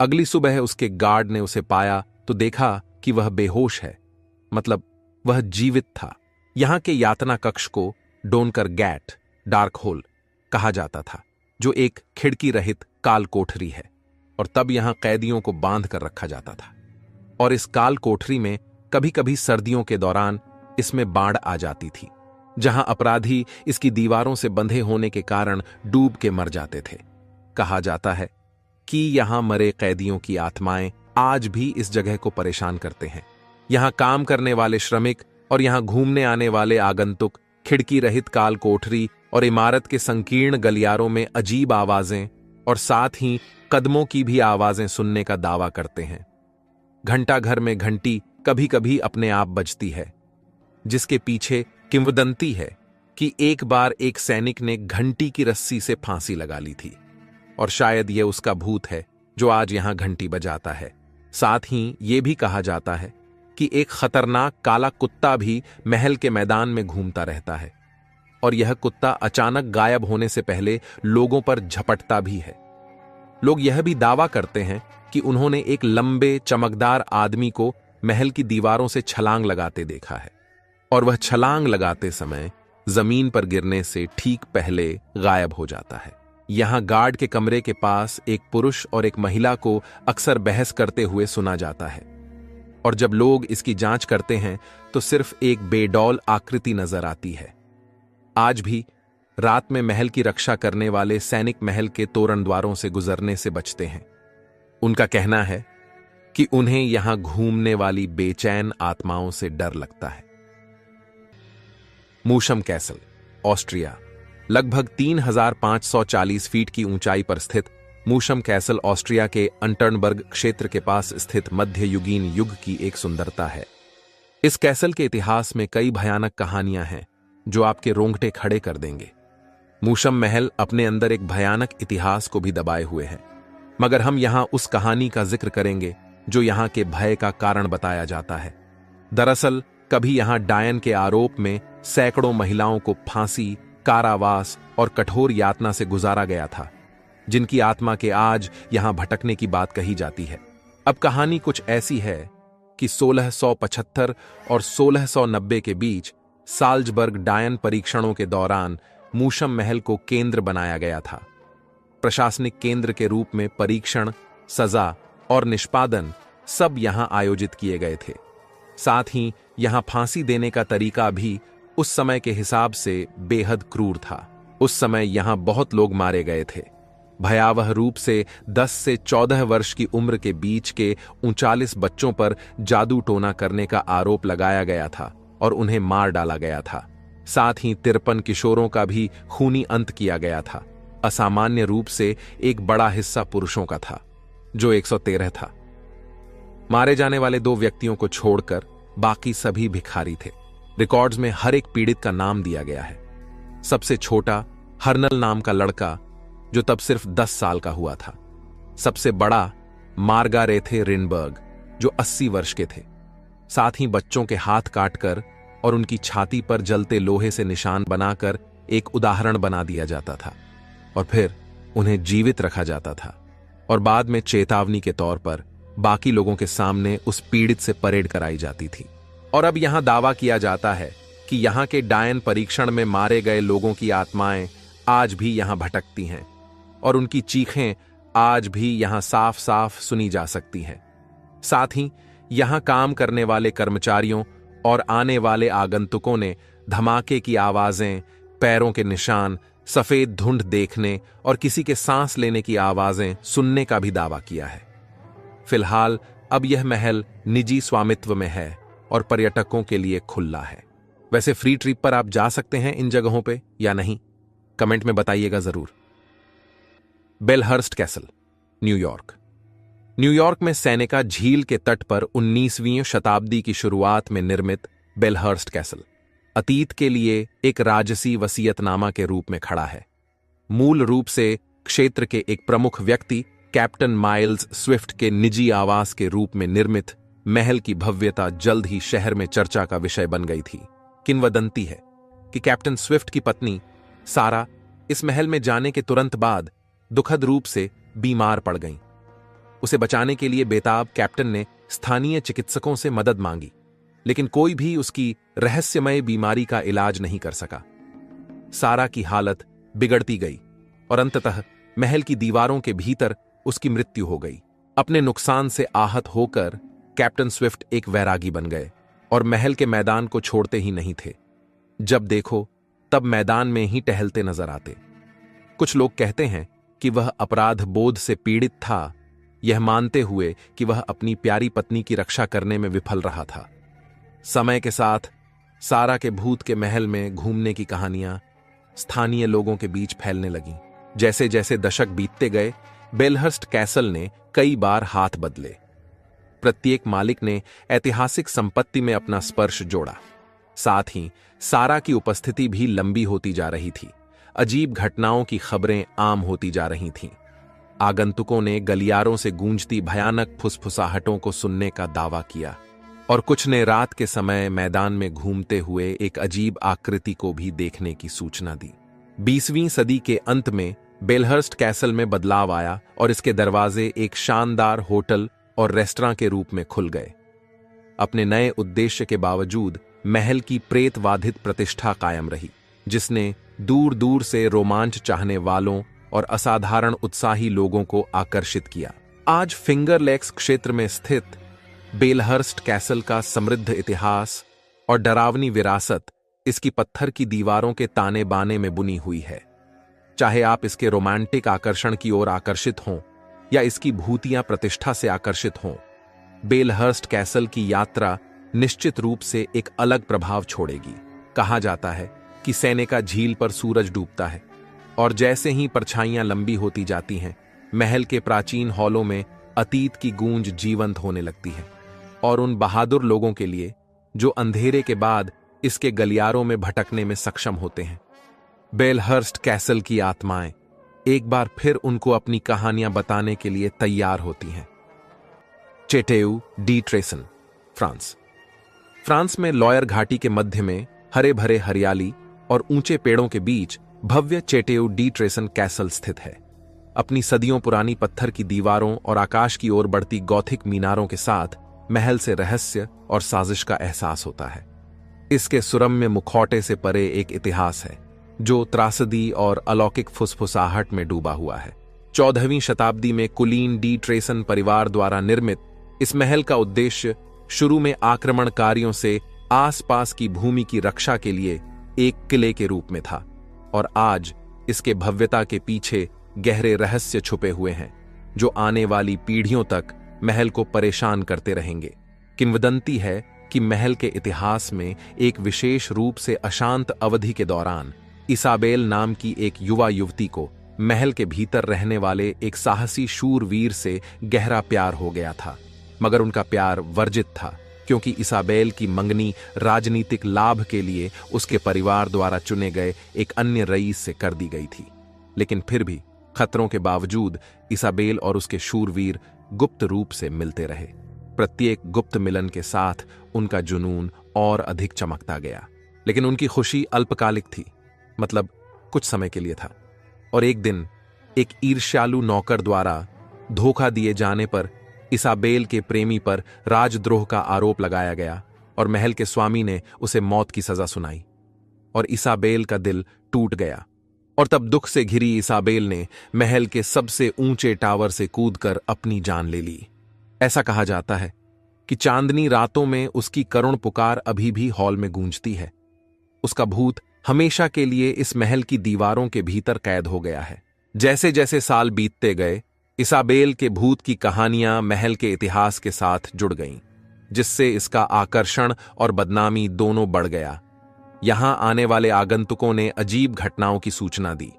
अगली सुबह उसके गार्ड ने उसे पाया तो देखा कि वह बेहोश है, मतलब वह जीवित था। यहां के यातना कक्ष को डोनकर गैट डार्क होल कहा जाता था, जो एक खिड़की रहित काल कोठरी है, और तब यहां कैदियों को बांध कर रखा जाता था। और इस काल कोठरी में कभी कभी सर्दियों के दौरान इसमें बाढ़ आ जाती थी, जहां अपराधी इसकी दीवारों से बंधे होने के कारण डूब के मर जाते थे। कहा जाता है कि यहां मरे कैदियों की आत्माएं आज भी इस जगह को परेशान करते हैं। यहां काम करने वाले श्रमिक और यहां घूमने आने वाले आगंतुक खिड़की रहित काल कोठरी और इमारत के संकीर्ण गलियारों में अजीब आवाजें और साथ ही कदमों की भी आवाजें सुनने का दावा करते हैं। घंटा घर में घंटी कभी कभी अपने आप बजती है, जिसके पीछे किंवदंती है कि एक बार एक सैनिक ने घंटी की रस्सी से फांसी लगा ली थी, और शायद यह उसका भूत है जो आज यहां घंटी बजाता है। साथ ही यह भी कहा जाता है कि एक खतरनाक काला कुत्ता भी महल के मैदान में घूमता रहता है, और यह कुत्ता अचानक गायब होने से पहले लोगों पर झपटता भी है। लोग यह भी दावा करते हैं कि उन्होंने एक लंबे चमकदार आदमी को महल की दीवारों से छलांग लगाते देखा है, और वह छलांग लगाते समय जमीन पर गिरने से ठीक पहले गायब हो जाता है। यहां गार्ड के कमरे के पास एक पुरुष और एक महिला को अक्सर बहस करते हुए सुना जाता है, और जब लोग इसकी जांच करते हैं तो सिर्फ एक बेडौल आकृति नजर आती है। आज भी रात में महल की रक्षा करने वाले सैनिक महल के तोरण द्वारों से गुजरने से बचते हैं। उनका कहना है कि उन्हें यहां घूमने वाली बेचैन आत्माओं से डर लगता है। मूशम कैसल, ऑस्ट्रिया। लगभग 3540 फीट की ऊंचाई पर स्थित मूशम कैसल ऑस्ट्रिया के अंटर्नबर्ग क्षेत्र के पास स्थित मध्ययुगीन युग की एक सुंदरता है। इस कैसल के इतिहास में कई भयानक कहानियां हैं जो आपके रोंगटे खड़े कर देंगे। मूशम महल अपने अंदर एक भयानक इतिहास को भी दबाए हुए है, मगर हम यहां उस कहानी का जिक्र करेंगे जो यहां के भय का कारण बताया जाता है। दरअसल कभी यहां डायन के आरोप में सैकड़ों महिलाओं को फांसी, कारावास और कठोर यातना से गुजारा गया था, जिनकी आत्मा के आज यहां भटकने की बात कही जाती है। अब कहानी कुछ ऐसी है कि 1675 और 1690 के बीच साल्जबर्ग डायन परीक्षणों के दौरान मूशम महल को केंद्र बनाया गया था। प्रशासनिक केंद्र के रूप में परीक्षण, सजा और निष्पादन सब यहां आयोजित किए गए थे। साथ ही यहां फांसी देने का तरीका भी उस समय के हिसाब से बेहद क्रूर था। उस समय यहां बहुत लोग मारे गए थे। भयावह रूप से 10 से 14 वर्ष की उम्र के बीच के 39 बच्चों पर जादू टोना करने का आरोप लगाया गया था और उन्हें मार डाला गया था। साथ ही 53 किशोरों का भी खूनी अंत किया गया था। असामान्य रूप से एक बड़ा हिस्सा पुरुषों का था, जो 113 था। मारे जाने वाले 2 व्यक्तियों को छोड़कर बाकी सभी भिखारी थे। रिकॉर्ड्स में हर एक पीड़ित का नाम दिया गया है। सबसे छोटा हर्नल नाम का लड़का, जो तब सिर्फ 10 साल का हुआ था। सबसे बड़ा मार्गारेथे रिनबर्ग, जो 80 वर्ष के थे। साथ ही बच्चों के हाथ काटकर और उनकी छाती पर जलते लोहे से निशान बनाकर एक उदाहरण बना दिया जाता था, और फिर उन्हें जीवित रखा जाता था, और बाद में चेतावनी के तौर पर बाकी लोगों के सामने उस पीड़ित से परेड कराई जाती थी। और अब यहां दावा किया जाता है कि यहां के डायन परीक्षण में मारे गए लोगों की आत्माएं आज भी यहां भटकती हैं, और उनकी चीखें आज भी यहां साफ साफ सुनी जा सकती हैं। साथ ही यहां काम करने वाले कर्मचारियों और आने वाले आगंतुकों ने धमाके की आवाजें, पैरों के निशान, सफेद धुंध देखने और किसी के सांस लेने की आवाजें सुनने का भी दावा किया है। फिलहाल अब यह महल निजी स्वामित्व में है और पर्यटकों के लिए खुला है। वैसे फ्री ट्रिप पर आप जा सकते हैं इन जगहों पे या नहीं, कमेंट में बताइएगा जरूर। बेलहर्स्ट कैसल, न्यूयॉर्क। न्यूयॉर्क में सेनेका झील के तट पर 19वीं शताब्दी की शुरुआत में निर्मित बेलहर्स्ट कैसल अतीत के लिए एक राजसी वसीयतनामा के रूप में खड़ा है। मूल रूप से क्षेत्र के एक प्रमुख व्यक्ति कैप्टन माइल्स स्विफ्ट के निजी आवास के रूप में निर्मित महल की भव्यता जल्द ही शहर में चर्चा का विषय बन गई थी। किंवदंती है कि कैप्टन स्विफ्ट की पत्नी सारा इस महल में जाने के तुरंत बाद दुखद रूप से बीमार पड़ गईं। उसे बचाने के लिए बेताब कैप्टन ने स्थानीय चिकित्सकों से मदद मांगी, लेकिन कोई भी उसकी रहस्यमय बीमारी का इलाज नहीं कर सका। सारा की हालत बिगड़ती गई और अंततः महल की दीवारों के भीतर उसकी मृत्यु हो गई। अपने नुकसान से आहत होकर कैप्टन स्विफ्ट एक वैरागी बन गए और महल के मैदान को छोड़ते ही नहीं थे। जब देखो तब मैदान में ही टहलते नजर आते। कुछ लोग कहते हैं कि वह अपराध बोध से पीड़ित था, यह मानते हुए कि वह अपनी प्यारी पत्नी की रक्षा करने में विफल रहा था। समय के साथ सारा के भूत के महल में घूमने की कहानियां स्थानीय लोगों के बीच फैलने लगीं। जैसे जैसे दशक बीतते गए, बेलहर्स्ट कैसल ने कई बार हाथ बदले। प्रत्येक मालिक ने ऐतिहासिक संपत्ति में अपना स्पर्श जोड़ा। साथ ही सारा की उपस्थिति भी लंबी होती जा रही थी। अजीब घटनाओं की खबरें आम होती जा रही थीं। आगंतुकों ने गलियारों से गूंजती भयानक फुसफुसाहटों को सुनने का दावा किया और कुछ ने रात के समय मैदान में घूमते हुए एक अजीब आकृति को भी देखने की सूचना दी। 20वीं सदी के अंत में बेलहर्स्ट कैसल में बदलाव आया और इसके दरवाजे एक शानदार होटल और रेस्तरां के रूप में खुल गए। अपने नए उद्देश्य के बावजूद महल की प्रेतवाधित प्रतिष्ठा कायम रही, जिसने दूर दूर से रोमांच चाहने वालों और असाधारण उत्साही लोगों को आकर्षित किया। आज फिंगर लेक्स क्षेत्र में स्थित बेलहर्स्ट कैसल का समृद्ध इतिहास और डरावनी विरासत इसकी पत्थर की दीवारों के ताने बाने में बुनी हुई है। चाहे आप इसके रोमांटिक आकर्षण की ओर आकर्षित हों या इसकी भूतिया प्रतिष्ठा से आकर्षित हों, बेलहर्स्ट कैसल की यात्रा निश्चित रूप से एक अलग प्रभाव छोड़ेगी। कहा जाता है कि सैनिका झील पर सूरज डूबता है और जैसे ही परछाइयां लंबी होती जाती हैं, महल के प्राचीन हॉलों में अतीत की गूंज जीवंत होने लगती है और उन बहादुर लोगों के लिए जो अंधेरे के बाद इसके गलियारों में भटकने में सक्षम होते हैं, बेलहर्स्ट कैसल की आत्माएं एक बार फिर उनको अपनी कहानियां बताने के लिए तैयार होती हैं। चेटेउ डी ट्रेसन, फ्रांस। फ्रांस में लॉयर घाटी के मध्य में हरे भरे हरियाली और ऊंचे पेड़ों के बीच भव्य चेटेउ डी ट्रेसन कैसल स्थित है। अपनी सदियों पुरानी पत्थर की दीवारों और आकाश की ओर बढ़ती गॉथिक मीनारों के साथ महल से रहस्य और साजिश का एहसास होता है। इसके सुरम्य मुखौटे से परे एक इतिहास है जो त्रासदी और अलौकिक फुसफुसाहट में डूबा हुआ है। 14वीं शताब्दी में कुलीन डी ट्रेसन परिवार द्वारा निर्मित इस महल का उद्देश्य शुरू में आक्रमणकारियों से आसपास की भूमि की रक्षा के लिए एक किले के रूप में था और आज इसके भव्यता के पीछे गहरे रहस्य छुपे हुए हैं जो आने वाली पीढ़ियों तक महल को परेशान करते रहेंगे। किंवदंती है कि महल के इतिहास में एक विशेष रूप से अशांत अवधि के दौरान इसाबेल नाम की एक युवा युवती को महल के भीतर रहने वाले एक साहसी शूरवीर से गहरा प्यार हो गया था, मगर उनका प्यार वर्जित था क्योंकि इसाबेल की मंगनी राजनीतिक लाभ के लिए उसके परिवार द्वारा चुने गए एक अन्य रईस से कर दी गई थी। लेकिन फिर भी खतरों के बावजूद इसाबेल और उसके शूरवीर गुप्त रूप से मिलते रहे। प्रत्येक गुप्त मिलन के साथ उनका जुनून और अधिक चमकता गया, लेकिन उनकी खुशी अल्पकालिक थी, मतलब कुछ समय के लिए था। और एक दिन एक ईर्ष्यालु नौकर द्वारा धोखा दिए जाने पर इसाबेल के प्रेमी पर राजद्रोह का आरोप लगाया गया और महल के स्वामी ने उसे मौत की सजा सुनाई और इसाबेल का दिल टूट गया। और तब दुख से घिरी इसाबेल ने महल के सबसे ऊंचे टावर से कूदकर अपनी जान ले ली। ऐसा कहा जाता है कि चांदनी रातों में उसकी करुण पुकार अभी भी हॉल में गूंजती है। उसका भूत हमेशा के लिए इस महल की दीवारों के भीतर कैद हो गया है। जैसे जैसे साल बीतते गए, इसाबेल के भूत की कहानियां महल के इतिहास के साथ जुड़ गईं, जिससे इसका आकर्षण और बदनामी दोनों बढ़ गया। यहां आने वाले आगंतुकों ने अजीब घटनाओं की सूचना दी,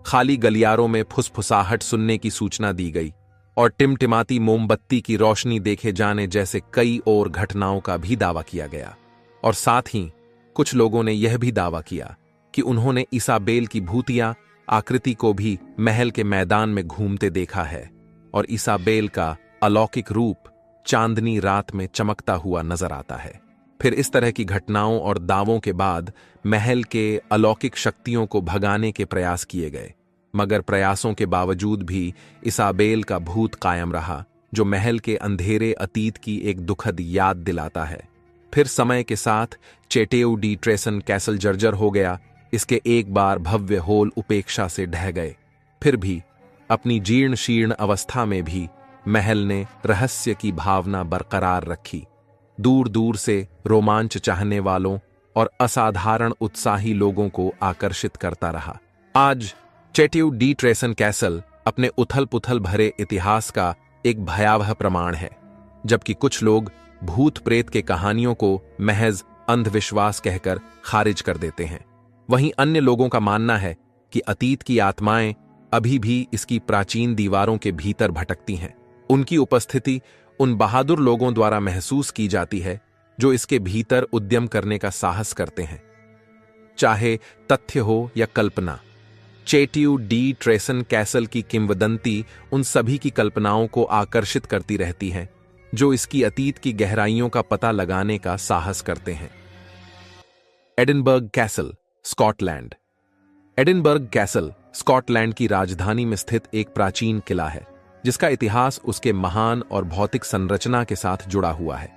खाली गलियारों में फुसफुसाहट सुनने की सूचना दी गई और टिमटिमाती मोमबत्ती की रोशनी देखे जाने जैसे कई और घटनाओं का भी दावा किया गया। और साथ ही कुछ लोगों ने यह भी दावा किया कि उन्होंने इसाबेल की भूतिया आकृति को भी महल के मैदान में घूमते देखा है और इसाबेल का अलौकिक रूप चांदनी रात में चमकता हुआ नजर आता है। फिर इस तरह की घटनाओं और दावों के बाद महल के अलौकिक शक्तियों को भगाने के प्रयास किए गए, मगर प्रयासों के बावजूद भी इसाबेल का भूत कायम रहा, जो महल के अंधेरे अतीत की एक दुखद याद दिलाता है। फिर समय के साथ चेटेउ डी ट्रेसन कैसल जर्जर हो गया। इसके एक बार भव्य होल उपेक्षा से ढह गए। फिर भी अपनी जीर्ण शीर्ण अवस्था में भी महल ने रहस्य की भावना बरकरार रखी। दूर दूर से रोमांच चाहने वालों और असाधारण उत्साही लोगों को आकर्षित करता रहा। आज चैट्यू डी ट्रेसन कैसल अपने उथल पुथल भरे इतिहास का एक भयावह प्रमाण है। जबकि कुछ लोग भूत प्रेत के कहानियों को महज अंधविश्वास कहकर खारिज कर देते हैं, वहीं अन्य लोगों का मानना है कि अतीत की आत्माएं अभी भी इसकी प्राचीन दीवारों के भीतर भटकती हैं। उनकी उपस्थिति उन बहादुर लोगों द्वारा महसूस की जाती है जो इसके भीतर उद्यम करने का साहस करते हैं। चाहे तथ्य हो या कल्पना, चैट्यू डी ट्रेसन कैसल की किंवदंती उन सभी की कल्पनाओं को आकर्षित करती रहती है जो इसकी अतीत की गहराइयों का पता लगाने का साहस करते हैं। Edinburgh castle, Scotland. Edinburgh castle Scotland की राजधानी में स्थित एक प्राचीन किला है जिसका इतिहास उसके महान और भौतिक संरचना के साथ जुड़ा हुआ है।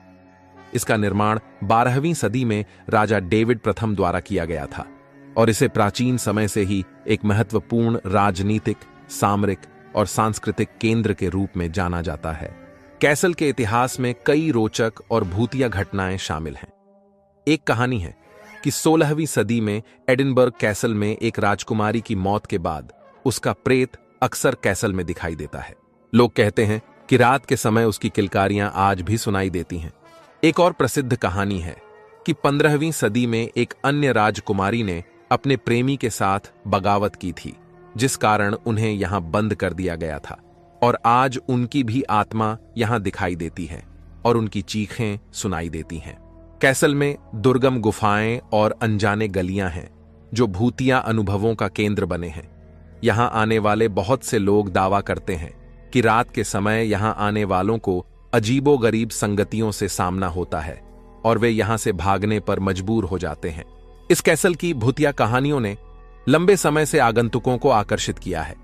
इसका निर्माण 12वीं सदी में राजा डेविड प्रथम द्वारा किया गया था और इसे प्राचीन समय से ही एक महत्वपूर्ण राजनीतिक, सामरिक और सांस्कृतिक केंद्र के रूप में जाना जाता है। कैसल के इतिहास में कई रोचक और भूतिया घटनाएं शामिल हैं। एक कहानी है कि 16वीं सदी में एडिनबर्ग कैसल में एक राजकुमारी की मौत के बाद उसका प्रेत अक्सर कैसल में दिखाई देता है। लोग कहते हैं कि रात के समय उसकी किलकारियां आज भी सुनाई देती हैं। एक और प्रसिद्ध कहानी है कि 15वीं सदी में एक अन्य राजकुमारी ने अपने प्रेमी के साथ बगावत की थी, जिस कारण उन्हें यहां बंद कर दिया गया था और आज उनकी भी आत्मा यहां दिखाई देती है और उनकी चीखें सुनाई देती हैं। कैसल में दुर्गम गुफाएं और अनजाने गलियां हैं जो भूतिया अनुभवों का केंद्र बने हैं। यहां आने वाले बहुत से लोग दावा करते हैं कि रात के समय यहां आने वालों को अजीबोगरीब संगतियों से सामना होता है और वे यहां से भागने पर मजबूर हो जाते हैं। इस कैसल की भूतिया कहानियों ने लंबे समय से आगंतुकों को आकर्षित किया है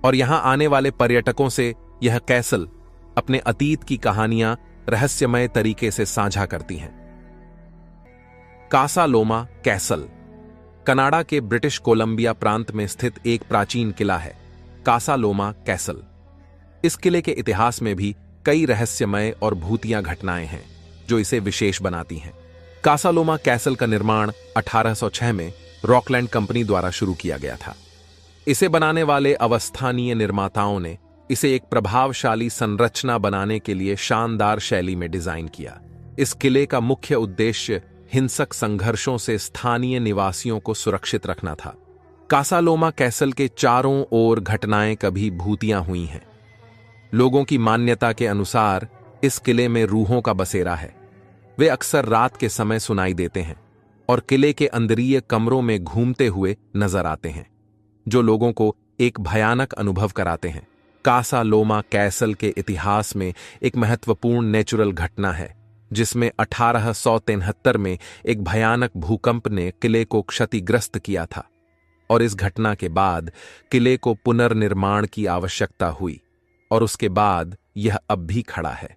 और यहां आने वाले पर्यटकों से यह कैसल अपने अतीत की कहानियां रहस्यमय तरीके से साझा करती हैं। कासा लोमा कैसल कनाडा के ब्रिटिश कोलंबिया प्रांत में स्थित एक प्राचीन किला है। कासा लोमा कैसल। इस किले के इतिहास में भी कई रहस्यमय और भूतिया घटनाएं हैं जो इसे विशेष बनाती हैं। कासा लोमा कैसल का निर्माण 1806 में रॉकलैंड कंपनी द्वारा शुरू किया गया था। इसे बनाने वाले अवस्थानीय निर्माताओं ने इसे एक प्रभावशाली संरचना बनाने के लिए शानदार शैली में डिजाइन किया। इस किले का मुख्य उद्देश्य हिंसक संघर्षों से स्थानीय निवासियों को सुरक्षित रखना था। कासा लोमा कैसल के चारों ओर घटनाएं कभी भूतियां हुई हैं। लोगों की मान्यता के अनुसार इस किले में रूहों का बसेरा है। वे अक्सर रात के समय सुनाई देते हैं और किले के अंदरीय कमरों में घूमते हुए नजर आते हैं, जो लोगों को एक भयानक अनुभव कराते हैं। कासा लोमा कैसल के इतिहास में एक महत्वपूर्ण नेचुरल घटना है जिसमें 1873 में एक भयानक भूकंप ने किले को क्षतिग्रस्त किया था और इस घटना के बाद किले को पुनर्निर्माण की आवश्यकता हुई और उसके बाद यह अब भी खड़ा है।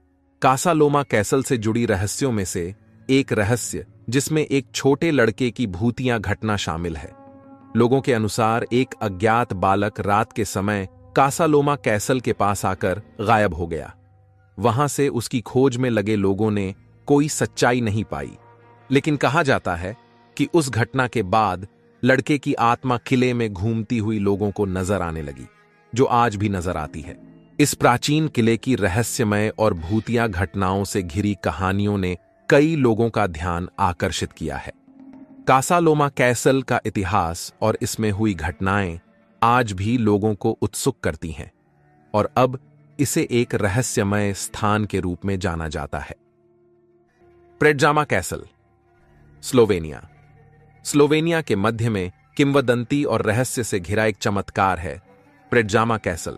कासा लोमा कैसल से जुड़ी रहस्यों में से एक रहस्य जिसमें एक छोटे लड़के की भूतिया घटना शामिल है। लोगों के अनुसार एक अज्ञात बालक रात के समय कासा लोमा कैसल के पास आकर गायब हो गया। वहां से उसकी खोज में लगे लोगों ने कोई सच्चाई नहीं पाई, लेकिन कहा जाता है कि उस घटना के बाद लड़के की आत्मा किले में घूमती हुई लोगों को नजर आने लगी, जो आज भी नजर आती है। इस प्राचीन किले की रहस्यमय और भूतिया घटनाओं से घिरी कहानियों ने कई लोगों का ध्यान आकर्षित किया है। कासा लोमा कैसल का इतिहास और इसमें हुई घटनाएं आज भी लोगों को उत्सुक करती हैं और अब इसे एक रहस्यमय स्थान के रूप में जाना जाता है। प्रेडजामा कैसल, स्लोवेनिया। स्लोवेनिया के मध्य में किंवदंती और रहस्य से घिरा एक चमत्कार है प्रेडजामा कैसल।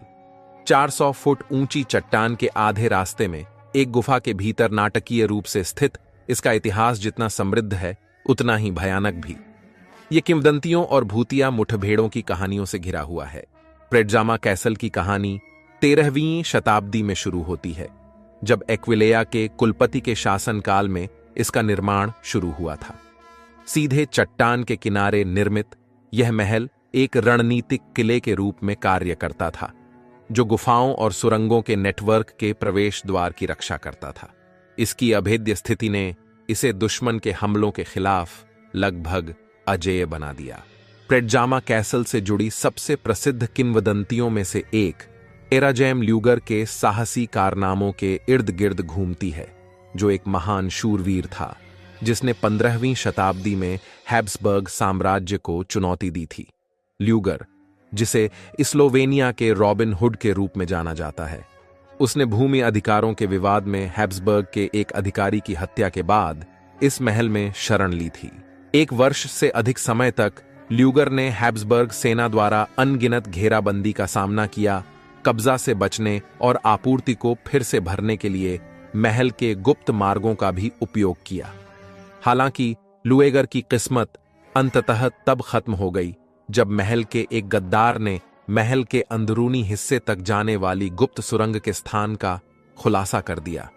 400 फुट ऊंची चट्टान के आधे रास्ते में एक गुफा के भीतर नाटकीय रूप से स्थित इसका इतिहास जितना समृद्ध है उतना ही भयानक भी। यह किंवदंतियों और भूतिया मुठभेड़ों की कहानियों से घिरा हुआ है। प्रेडजामा कैसल की कहानी 13वीं शताब्दी में शुरू होती है, जब एक्विलेया के कुलपति के शासनकाल में इसका निर्माण शुरू हुआ था। सीधे चट्टान के किनारे निर्मित यह महल एक रणनीतिक किले के रूप में कार्य करता था, जो गुफाओं और सुरंगों के नेटवर्क के प्रवेश द्वार की रक्षा करता था। इसकी अभेद्य स्थिति ने इसे दुश्मन के हमलों के खिलाफ लगभग अजेय बना दिया। प्रेटजामा कैसल से जुड़ी सबसे प्रसिद्ध किंवदंतियों में से एक एराजेम ल्यूगर के साहसी कारनामों के इर्द गिर्द घूमती है, जो एक महान शूरवीर था जिसने 15वीं शताब्दी में हैब्सबर्ग साम्राज्य को चुनौती दी थी। ल्यूगर, जिसे स्लोवेनिया के रॉबिन हुड के रूप में जाना जाता है, उसने भूमि अधिकारों के विवाद में हैब्सबर्ग के एक अधिकारी की हत्या के बाद इस महल में शरण ली थी। 1 वर्ष से अधिक समय तक ल्यूगर ने हैब्सबर्ग सेना द्वारा अनगिनत घेराबंदी का सामना किया, कब्जा से बचने और आपूर्ति को फिर से भरने के लिए महल के गुप्त मार्गों का भी उपयोग किया। हालांकि लुएगर की किस्मत अंततः तब खत्म हो गई जब महल के एक गद्दार ने महल के अंदरूनी हिस्से तक जाने वाली गुप्त सुरंग के स्थान का खुलासा कर दिया।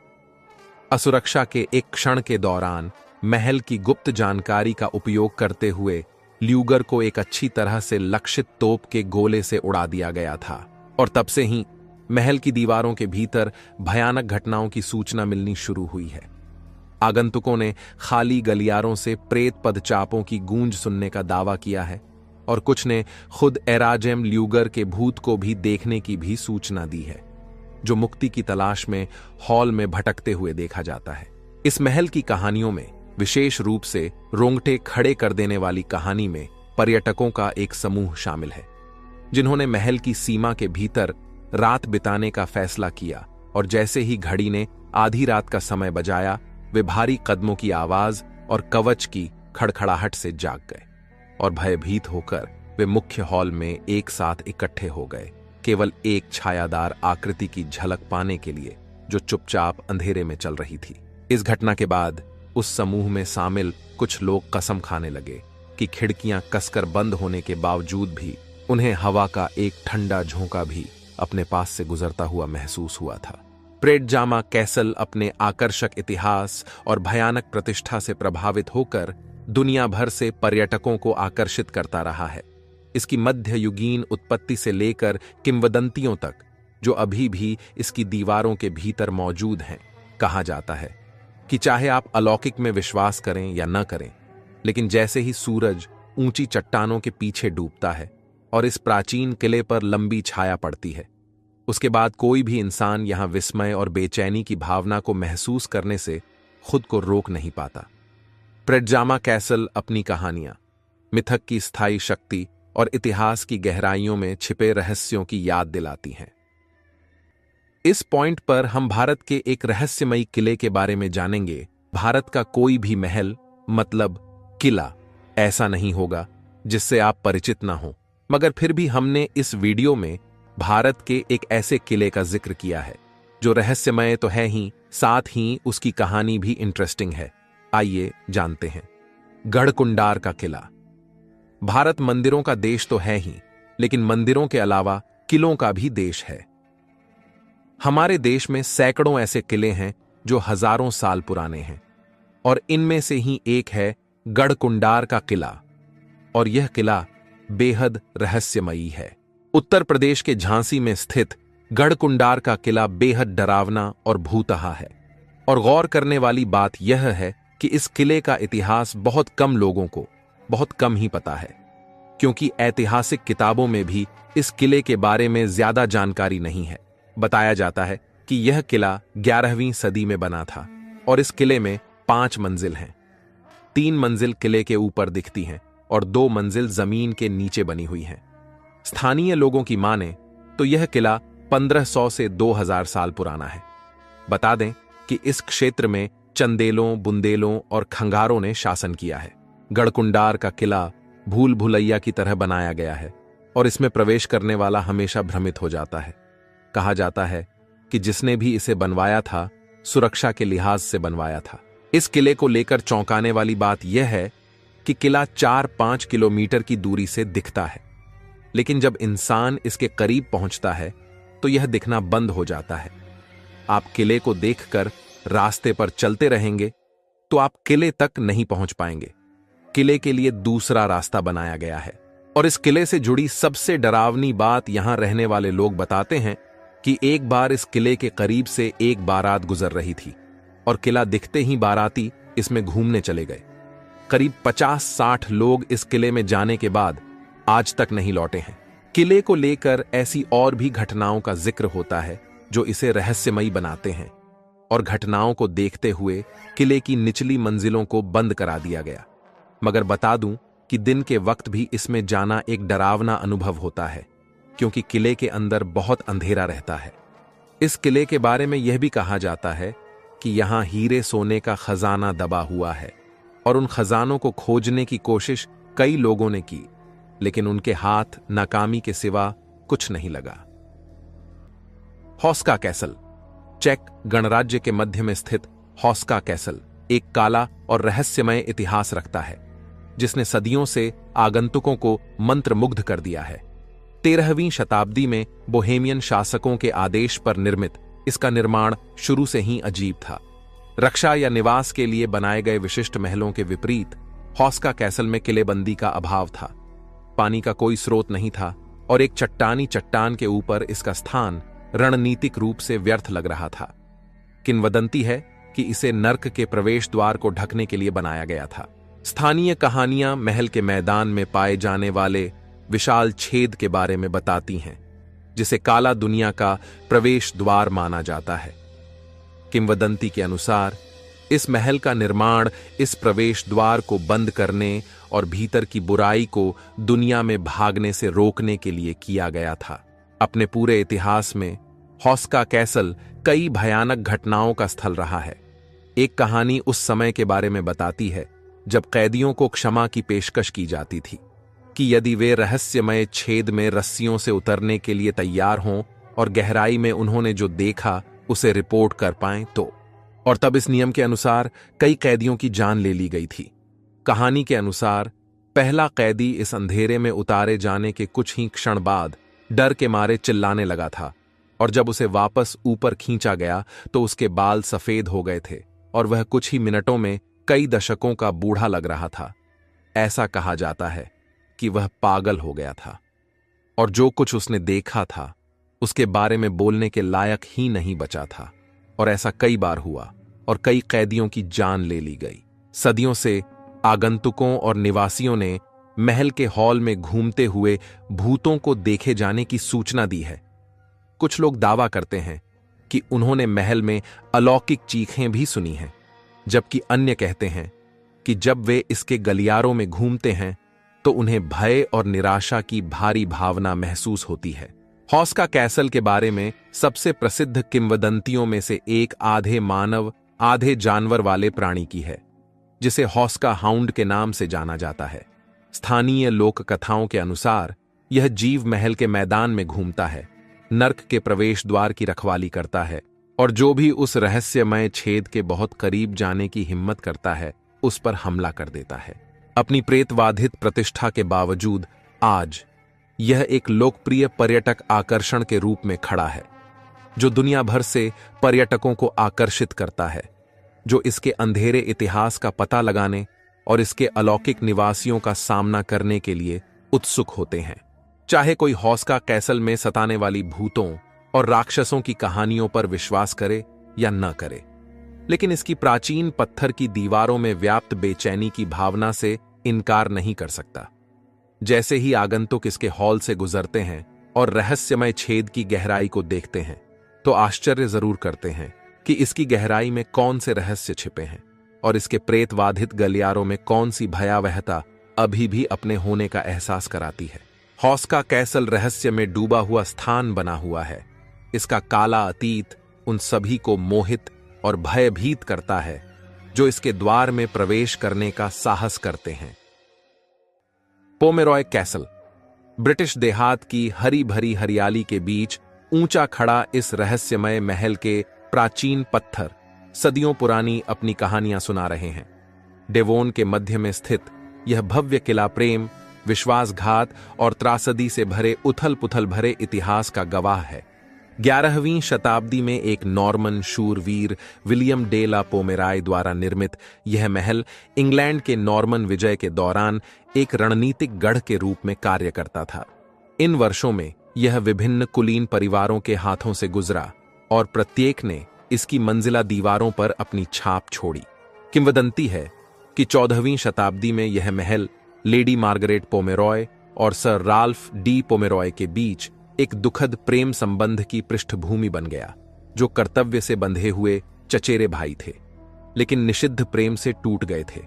असुरक्षा के एक क्षण के दौरान महल की गुप्त जानकारी का उपयोग करते हुए ल्यूगर को एक अच्छी तरह से लक्षित तोप के गोले से उड़ा दिया गया था, और तब से ही महल की दीवारों के भीतर भयानक घटनाओं की सूचना मिलनी शुरू हुई है। आगंतुकों ने खाली गलियारों से प्रेत पदचापों की गूंज सुनने का दावा किया है, और कुछ ने खुद एराजेम ल्यूगर के भूत को भी देखने की भी सूचना दी है, जो मुक्ति की तलाश में हॉल में भटकते हुए देखा जाता है। इस महल की कहानियों में, विशेष रूप से रोंगटे खड़े कर देने वाली कहानी में, पर्यटकों का एक समूह शामिल है जिन्होंने महल की सीमा के भीतर रात बिताने का फैसला किया, और जैसे ही घड़ी ने आधी रात का समय बजाया, वे भारी कदमों की आवाज और कवच की खड़खड़ाहट से जाग गए, और भयभीत होकर वे मुख्य हॉल में एक साथ इकट्ठे हो गए, केवल एक छायादार आकृति की झलक पाने के लिए जो चुपचाप अंधेरे में चल रही थी। इस घटना के बाद उस समूह में शामिल कुछ लोग कसम खाने लगे कि खिड़कियां कसकर बंद होने के बावजूद भी उन्हें हवा का एक ठंडा झोंका भी अपने पास से गुजरता हुआ महसूस हुआ था। प्रेटजामा कैसल अपने आकर्षक इतिहास और भयानक प्रतिष्ठा से प्रभावित होकर दुनिया भर से पर्यटकों को आकर्षित करता रहा है। इसकी मध्ययुगीन उत्पत्ति से लेकर किंवदंतियों तक, जो अभी भी इसकी दीवारों के भीतर मौजूद हैं, कहा जाता है कि चाहे आप अलौकिक में विश्वास करें या न करें, लेकिन जैसे ही सूरज ऊंची चट्टानों के पीछे डूबता है और इस प्राचीन किले पर लंबी छाया पड़ती है, उसके बाद कोई भी इंसान यहां विस्मय और बेचैनी की भावना को महसूस करने से खुद को रोक नहीं पाता। प्रेटजामा कैसल अपनी कहानियां मिथक की स्थायी शक्ति और इतिहास की गहराइयों में छिपे रहस्यों की याद दिलाती हैं। इस पॉइंट पर हम भारत के एक रहस्यमयी किले के बारे में जानेंगे। भारत का कोई भी महल, मतलब किला, ऐसा नहीं होगा जिससे आप परिचित ना हो, मगर फिर भी हमने इस वीडियो में भारत के एक ऐसे किले का जिक्र किया है जो रहस्यमय तो है ही, साथ ही उसकी कहानी भी इंटरेस्टिंग है। आइए जानते हैं। गढ़कुंडार का किला। भारत मंदिरों का देश तो है ही, लेकिन मंदिरों के अलावा किलों का भी देश है। हमारे देश में सैकड़ों ऐसे किले हैं जो हजारों साल पुराने हैं, और इनमें से ही एक है गढ़कुंडार का किला, और यह किला बेहद रहस्यमयी है। उत्तर प्रदेश के झांसी में स्थित गढ़कुंडार का किला बेहद डरावना और भूतहा है, और गौर करने वाली बात यह है कि इस किले का इतिहास बहुत कम लोगों को बहुत कम ही पता है, क्योंकि ऐतिहासिक किताबों में भी इस किले के बारे में ज्यादा जानकारी नहीं है। बताया जाता है कि यह किला 11वीं सदी में बना था, और इस किले में 5 मंजिल हैं। 3 मंजिल किले के ऊपर दिखती हैं और 2 मंजिल जमीन के नीचे बनी हुई हैं। स्थानीय लोगों की माने तो यह किला 1500 से 2000 साल पुराना है। बता दें कि इस क्षेत्र में चंदेलों, बुंदेलों और खंगारों ने शासन किया है। गढ़कुंडार का किला भूल भुलैया की तरह बनाया गया है, और इसमें प्रवेश करने वाला हमेशा भ्रमित हो जाता है। कहा जाता है कि जिसने भी इसे बनवाया था, सुरक्षा के लिहाज से बनवाया था। इस किले को लेकर चौंकाने वाली बात यह है कि किला 4-5 किलोमीटर की दूरी से दिखता है, लेकिन जब इंसान इसके करीब पहुंचता है तो यह दिखना बंद हो जाता है। आप किले को देखकर रास्ते पर चलते रहेंगे तो आप किले तक नहीं पहुंच पाएंगे। किले के लिए दूसरा रास्ता बनाया गया है, और इस किले से जुड़ी सबसे डरावनी बात यहां रहने वाले लोग बताते हैं कि एक बार इस किले के करीब से एक बारात गुजर रही थी और किला दिखते ही बाराती इसमें घूमने चले गए। करीब 50-60 लोग इस किले में जाने के बाद आज तक नहीं लौटे हैं। किले को लेकर ऐसी और भी घटनाओं का जिक्र होता है जो इसे रहस्यमयी बनाते हैं, और घटनाओं को देखते हुए किले की निचली मंजिलों को बंद करा दिया गया। मगर बता दूं कि दिन के वक्त भी इसमें जाना एक डरावना अनुभव होता है, क्योंकि किले के अंदर बहुत अंधेरा रहता है। इस किले के बारे में यह भी कहा जाता है कि यहां हीरे सोने का खजाना दबा हुआ है, और उन खजानों को खोजने की कोशिश कई लोगों ने की, लेकिन उनके हाथ नाकामी के सिवा कुछ नहीं लगा। हौस्का कैसल। चेक गणराज्य के मध्य में स्थित हौस्का कैसल एक काला और रहस्यमय इतिहास रखता है, जिसने सदियों से आगंतुकों को मंत्रमुग्ध कर दिया है। 13वीं शताब्दी में बोहेमियन शासकों के आदेश पर निर्मित इसका निर्माण शुरू से ही अजीब था। रक्षा या निवास के लिए बनाए गए विशिष्ट महलों के विपरीत हौस्का कैसल में किलेबंदी का अभाव था। पानी का कोई स्रोत नहीं था और एक चट्टानी चट्टान के ऊपर इसका स्थान रणनीतिक रूप से व्यर्थ लग रहा था। किंवदंती है कि इसे नर्क के प्रवेश द्वार को ढकने के लिए बनाया गया था। स्थानीय कहानियां महल के मैदान में पाए जाने वाले विशाल छेद के बारे में बताती हैं, जिसे काला दुनिया का प्रवेश द्वार माना जाता है। किंवदंती के अनुसार इस महल का निर्माण इस प्रवेश द्वार को बंद करने और भीतर की बुराई को दुनिया में भागने से रोकने के लिए किया गया था। अपने पूरे इतिहास में हौस्का कैसल कई भयानक घटनाओं का स्थल रहा है। एक कहानी उस समय के बारे में बताती है जब कैदियों को क्षमा की पेशकश की जाती थी कि यदि वे रहस्यमय छेद में रस्सियों से उतरने के लिए तैयार हों और गहराई में उन्होंने जो देखा उसे रिपोर्ट कर पाएं तो। और तब इस नियम के अनुसार कई कैदियों की जान ले ली गई थी। कहानी के अनुसार पहला कैदी इस अंधेरे में उतारे जाने के कुछ ही क्षण बाद डर के मारे चिल्लाने लगा था, और जब उसे वापस ऊपर खींचा गया तो उसके बाल सफेद हो गए थे और वह कुछ ही मिनटों में कई दशकों का बूढ़ा लग रहा था। ऐसा कहा जाता है कि वह पागल हो गया था और जो कुछ उसने देखा था उसके बारे में बोलने के लायक ही नहीं बचा था। और ऐसा कई बार हुआ और कई कैदियों की जान ले ली गई। सदियों से आगंतुकों और निवासियों ने महल के हॉल में घूमते हुए भूतों को देखे जाने की सूचना दी है। कुछ लोग दावा करते हैं कि उन्होंने महल में अलौकिक चीखें भी सुनी हैं, जबकि अन्य कहते हैं कि जब वे इसके गलियारों में घूमते हैं तो उन्हें भय और निराशा की भारी भावना महसूस होती है। हौस्का कैसल के बारे में सबसे प्रसिद्ध किंवदंतियों में से एक आधे मानव आधे जानवर वाले प्राणी की है, जिसे हौस्का हाउंड के नाम से जाना जाता है। स्थानीय लोक कथाओं के अनुसार यह जीव महल के मैदान में घूमता है, नर्क के प्रवेश द्वार की रखवाली करता है, और जो भी उस रहस्यमय छेद के बहुत करीब जाने की हिम्मत करता है उस पर हमला कर देता है। अपनी प्रेतवाधित प्रतिष्ठा के बावजूद आज यह एक लोकप्रिय पर्यटक आकर्षण के रूप में खड़ा है, जो दुनिया भर से पर्यटकों को आकर्षित करता है, जो इसके अंधेरे इतिहास का पता लगाने और इसके अलौकिक निवासियों का सामना करने के लिए उत्सुक होते हैं। चाहे कोई हौस्का कैसल में सताने वाली भूतों और राक्षसों की कहानियों पर विश्वास करे या न करे, लेकिन इसकी प्राचीन पत्थर की दीवारों में व्याप्त बेचैनी की भावना से इनकार नहीं कर सकता। जैसे ही आगंतुक इसके हॉल से गुजरते हैं और रहस्यमय छेद की गहराई को देखते हैं तो आश्चर्य जरूर करते हैं कि इसकी गहराई में कौन से रहस्य छिपे हैं और इसके प्रेतवाधित गलियारों में कौन सी भयावहता अभी भी अपने होने का एहसास कराती है। हौस्का कैसल रहस्य में डूबा हुआ स्थान बना हुआ है। इसका काला अतीत उन सभी को मोहित और भयभीत करता है जो इसके द्वार में प्रवेश करने का साहस करते हैं। पोमेरॉय कैसल। ब्रिटिश देहात की हरी भरी हरियाली के बीच ऊंचा खड़ा इस रहस्यमय महल के प्राचीन पत्थर सदियों पुरानी अपनी कहानियां सुना रहे हैं। डेवोन के मध्य में स्थित यह भव्य किला प्रेम, विश्वासघात और त्रासदी से भरे उथल पुथल भरे इतिहास का गवाह है। 11वीं शताब्दी में एक नॉर्मन शूरवीर विलियम डे ला पोमेराय द्वारा निर्मित यह महल इंग्लैंड के नॉर्मन विजय के दौरान एक रणनीतिक गढ़ के रूप में कार्य करता था। इन वर्षों में यह विभिन्न कुलीन परिवारों के हाथों से गुजरा और प्रत्येक ने इसकी मंजिला दीवारों पर अपनी छाप छोड़ी। किंवदंती है कि 14वीं शताब्दी में यह महल लेडी मार्गरेट पोमेरॉय और सर राल्फ डी पोमेरॉय के बीच एक दुखद प्रेम संबंध की पृष्ठभूमि बन गया, जो कर्तव्य से बंधे हुए चचेरे भाई थे, लेकिन निषिद्ध प्रेम से टूट गए थे।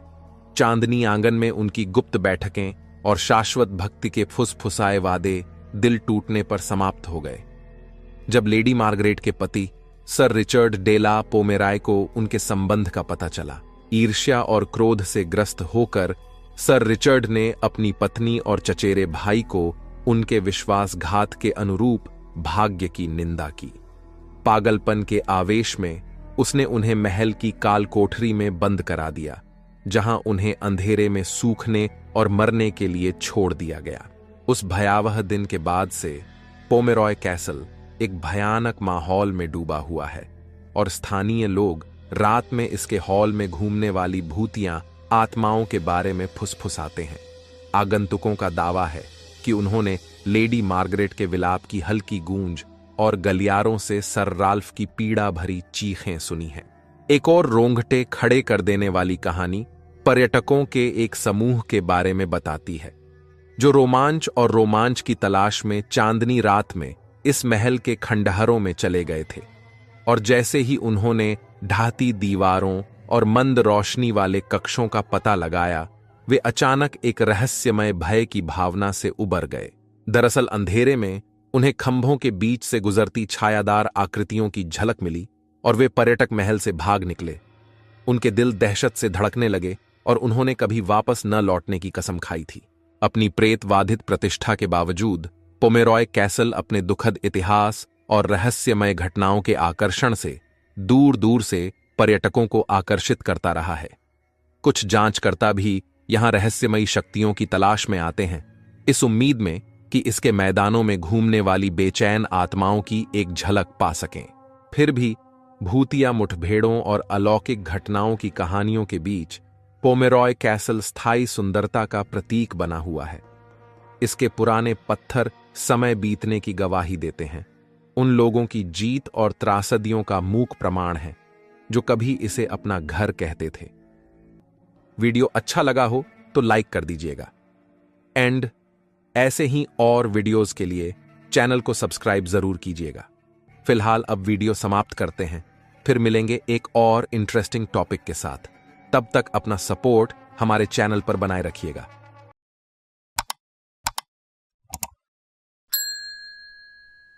चांदनी आंगन में उनकी गुप्त बैठकें और शाश्वत भक्ति के फुसफुसाए वादे दिल टूटने पर समाप्त हो गए। जब लेडी मार्गरेट के पति सर रिचर्ड डेला पोमेराय को उनके संबंध का पता चला, ईर्ष्या और क्रोध से ग्रस्त होकर सर रिचर्ड ने अपनी पत्नी और चचेरे भाई को उनके विश्वासघात के अनुरूप भाग्य की निंदा की। पागलपन के आवेश में उसने उन्हें महल की काल कोठरी में बंद करा दिया, जहां उन्हें अंधेरे में सूखने और मरने के लिए छोड़ दिया गया। उस भयावह दिन के बाद से पोमेरॉय कैसल एक भयानक माहौल में डूबा हुआ है और स्थानीय लोग रात में इसके हॉल में घूमने वाली भूतियां आत्माओं के बारे में फुसफुसाते हैं। आगंतुकों का दावा है कि उन्होंने लेडी मार्गरेट के विलाप की हल्की गूंज और गलियारों से सर राल्फ की पीड़ा भरी चीखें सुनी हैं। एक और रोंगटे खड़े कर देने वाली कहानी पर्यटकों के एक समूह के बारे में बताती है, जो रोमांच की तलाश में चांदनी रात में इस महल के खंडहरों में चले गए थे, और जैसे ही उन्होंने ढाती दीवारों और मंद रोशनी वाले कक्षों का पता लगाया, वे अचानक एक रहस्यमय भय की भावना से उबर गए। दरअसल अंधेरे में उन्हें खंभों के बीच से गुजरती छायादार आकृतियों की झलक मिली और वे पर्यटक महल से भाग निकले। उनके दिल दहशत से धड़कने लगे और उन्होंने कभी वापस न लौटने की कसम खाई थी। अपनी प्रेतवाधित प्रतिष्ठा के बावजूद पोमेरॉय कैसल अपने दुखद इतिहास और रहस्यमय घटनाओं के आकर्षण से दूर दूर से पर्यटकों को आकर्षित करता रहा है। कुछ जांचकर्ता भी यहां रहस्यमयी शक्तियों की तलाश में आते हैं, इस उम्मीद में कि इसके मैदानों में घूमने वाली बेचैन आत्माओं की एक झलक पा सकें। फिर भी भूतिया मुठभेड़ों और अलौकिक घटनाओं की कहानियों के बीच पोमेरॉय कैसल स्थायी सुंदरता का प्रतीक बना हुआ है। इसके पुराने पत्थर समय बीतने की गवाही देते हैं, उन लोगों की जीत और त्रासदियों का मूक प्रमाण है जो कभी इसे अपना घर कहते थे। वीडियो अच्छा लगा हो तो लाइक कर दीजिएगा एंड ऐसे ही और वीडियोस के लिए चैनल को सब्सक्राइब जरूर कीजिएगा। फिलहाल अब वीडियो समाप्त करते हैं, फिर मिलेंगे एक और इंटरेस्टिंग टॉपिक के साथ। तब तक अपना सपोर्ट हमारे चैनल पर बनाए रखिएगा।